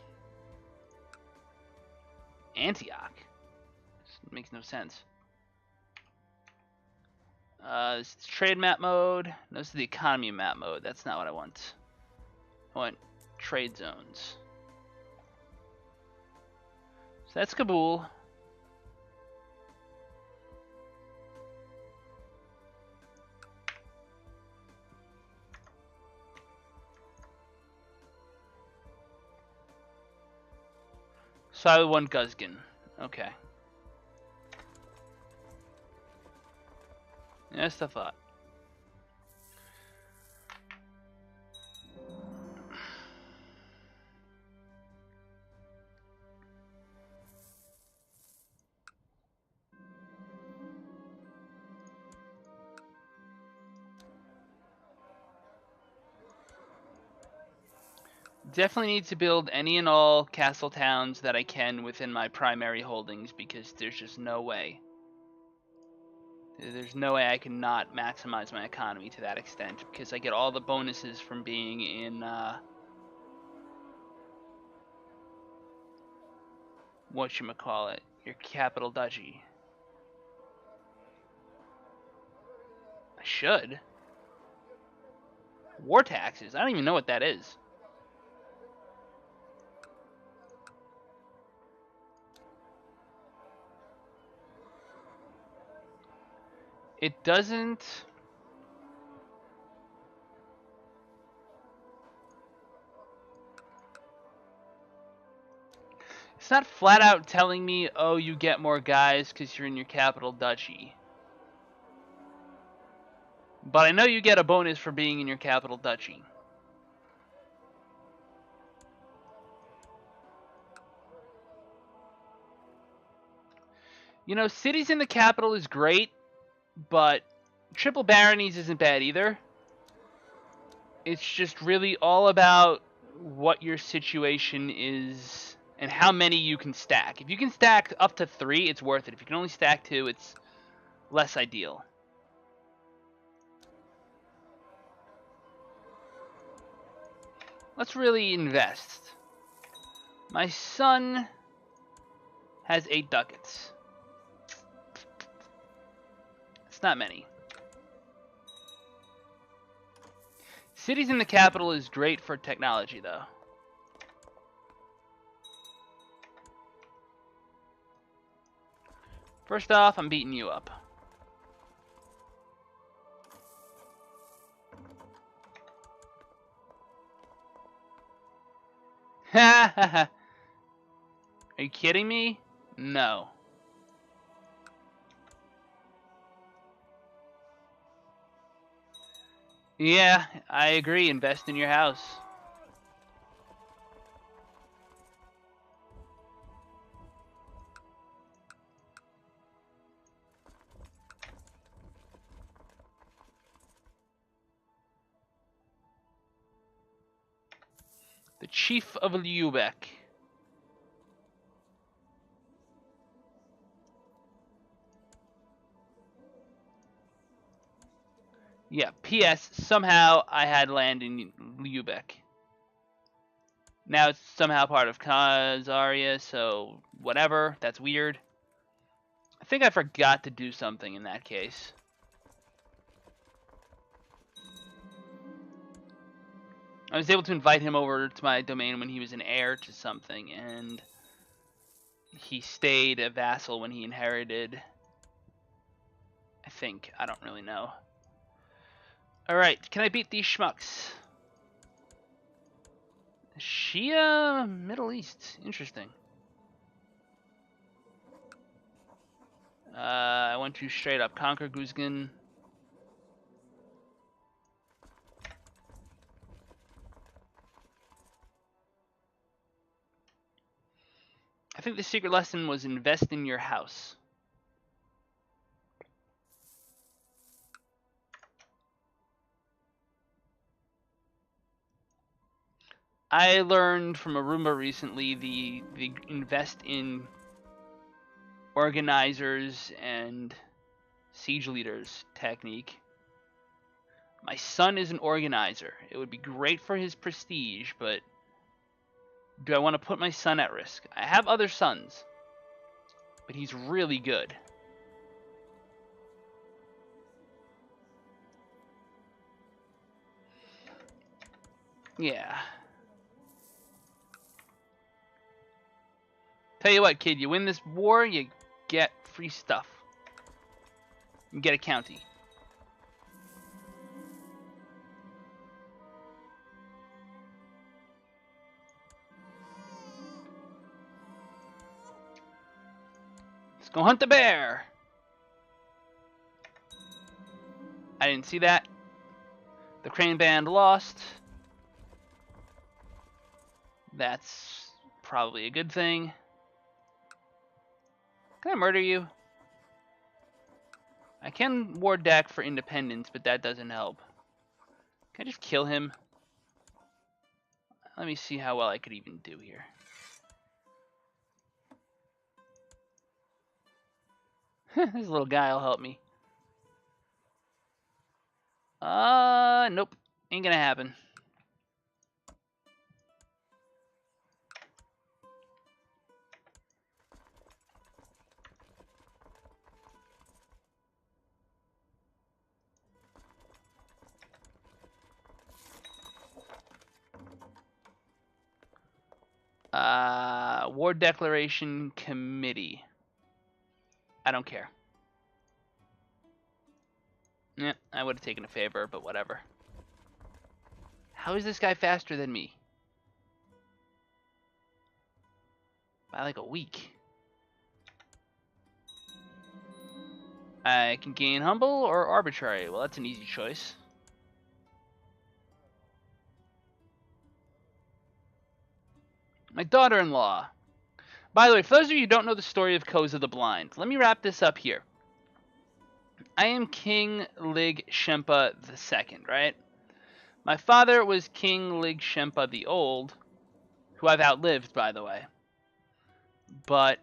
Antioch. This makes no sense. This is trade map mode. No, this is the economy map mode. That's not what I want. I want trade zones. So that's Kabul. So I want Guzgan. Okay. That's the thought. Definitely need to build any and all castle towns that I can within my primary holdings, because there's just no way. There's no way I can not maximize my economy to that extent, because I get all the bonuses from being in, whatchamacallit, your capital duchy. I should. War taxes? I don't even know what that is. It doesn't... It's not flat out telling me, oh, you get more guys because you're in your capital duchy. But I know you get a bonus for being in your capital duchy. You know, cities in the capital is great, but triple baronies isn't bad either. It's just really all about what your situation is and how many you can stack. If you can stack up to 3, it's worth it. If you can only stack 2, it's less ideal. Let's really invest. My son has 8 ducats. It's not many. Cities in the capital is great for technology, though. First off, I'm beating you up. Ha ha ha. Are you kidding me? No. Yeah, I agree. Invest in your house. The Chief of Lübeck. Yeah, P.S. Somehow I had land in Lübeck. Now it's somehow part of Khazaria, so whatever. That's weird. I think I forgot to do something in that case. I was able to invite him over to my domain when he was an heir to something, and he stayed a vassal when he inherited. I think. I don't really know. Alright, can I beat these schmucks? Shia Middle East. Interesting. I want to straight up conquer Guzgan. I think the secret lesson was invest in your house. I learned from a Roomba recently the invest in organizers and siege leaders technique. My son is an organizer. It would be great for his prestige, but do I want to put my son at risk? I have other sons, but he's really good. Yeah. Tell you what, kid, you win this war, you get free stuff. You get a county. Let's go hunt the bear. I didn't see that. The Crane Band lost. That's probably a good thing. Can I murder you? I can ward deck for independence, but that doesn't help. Can I just kill him? Let me see how well I could even do here. This little guy will help me. Nope. Ain't gonna happen. War Declaration Committee. I don't care. Yeah, I would have taken a favor, but whatever. How is this guy faster than me? By like a week. I can gain humble or arbitrary. Well, that's an easy choice. My daughter-in-law. By the way, for those of you who don't know the story of Koza the Blind, let me wrap this up here. I am King Lig Shempa II, right? My father was King Lig Shempa the Old, who I've outlived, by the way. But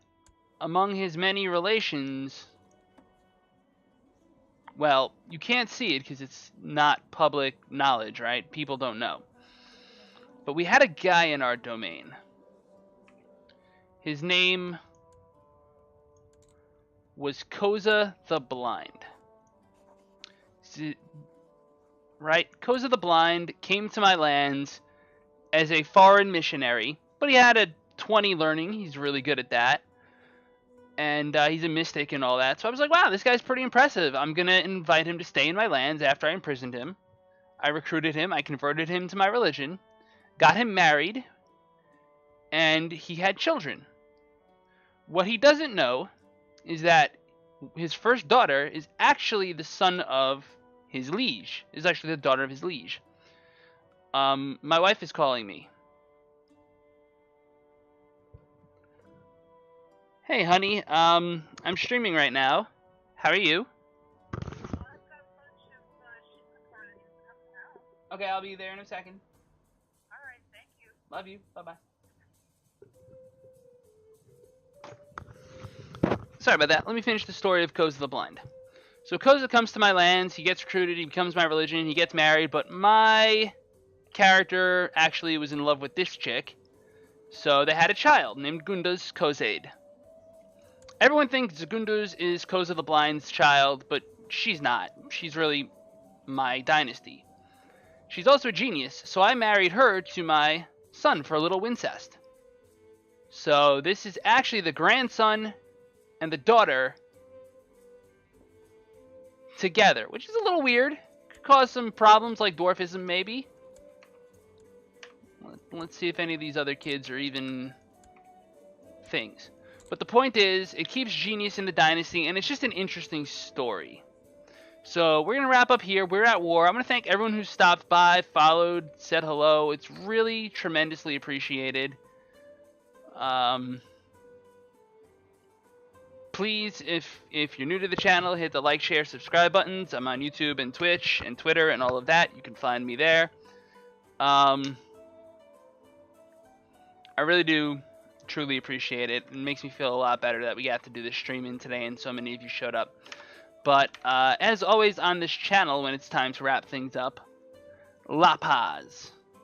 among his many relations, well, you can't see it because it's not public knowledge, right? People don't know. But we had a guy in our domain. His name was Koza the Blind. Right? Koza the Blind came to my lands as a foreign missionary, but he had a 20 learning. He's really good at that. And he's a mystic and all that. So I was like, wow, this guy's pretty impressive. I'm going to invite him to stay in my lands after I imprisoned him. I recruited him. I converted him to my religion. Got him married. And he had children. What he doesn't know is that his first daughter is actually the son of his liege. Is actually the daughter of his liege. My wife is calling me. Hey, honey. I'm streaming right now. How are you? Okay, I'll be there in a second. Alright, thank you. Love you. Bye-bye. Sorry about that. Let me finish the story of Koza the Blind. So Koza comes to my lands, he gets recruited, he becomes my religion, he gets married, but my character actually was in love with this chick, So they had a child named Gunduz Crusader. Everyone thinks Gunduz is Koza the Blind's child, but she's not. She's really my dynasty. She's also a genius, so I married her to my son for a little incest. So this is actually the grandson and the daughter together, which is a little weird. Could cause some problems like dwarfism, maybe. Let's see if any of these other kids are even things. But the point is, it keeps genius in the dynasty, and it's just an interesting story. So we're going to wrap up here. We're at war. I'm going to thank everyone who stopped by, followed, said hello. It's really tremendously appreciated. Please, if you're new to the channel, hit the like, share, subscribe buttons. I'm on YouTube and Twitch and Twitter and all of that. You can find me there. I really do truly appreciate it. It makes me feel a lot better that we got to do this streaming today and so many of you showed up. But as always on this channel, when it's time to wrap things up, La Paz.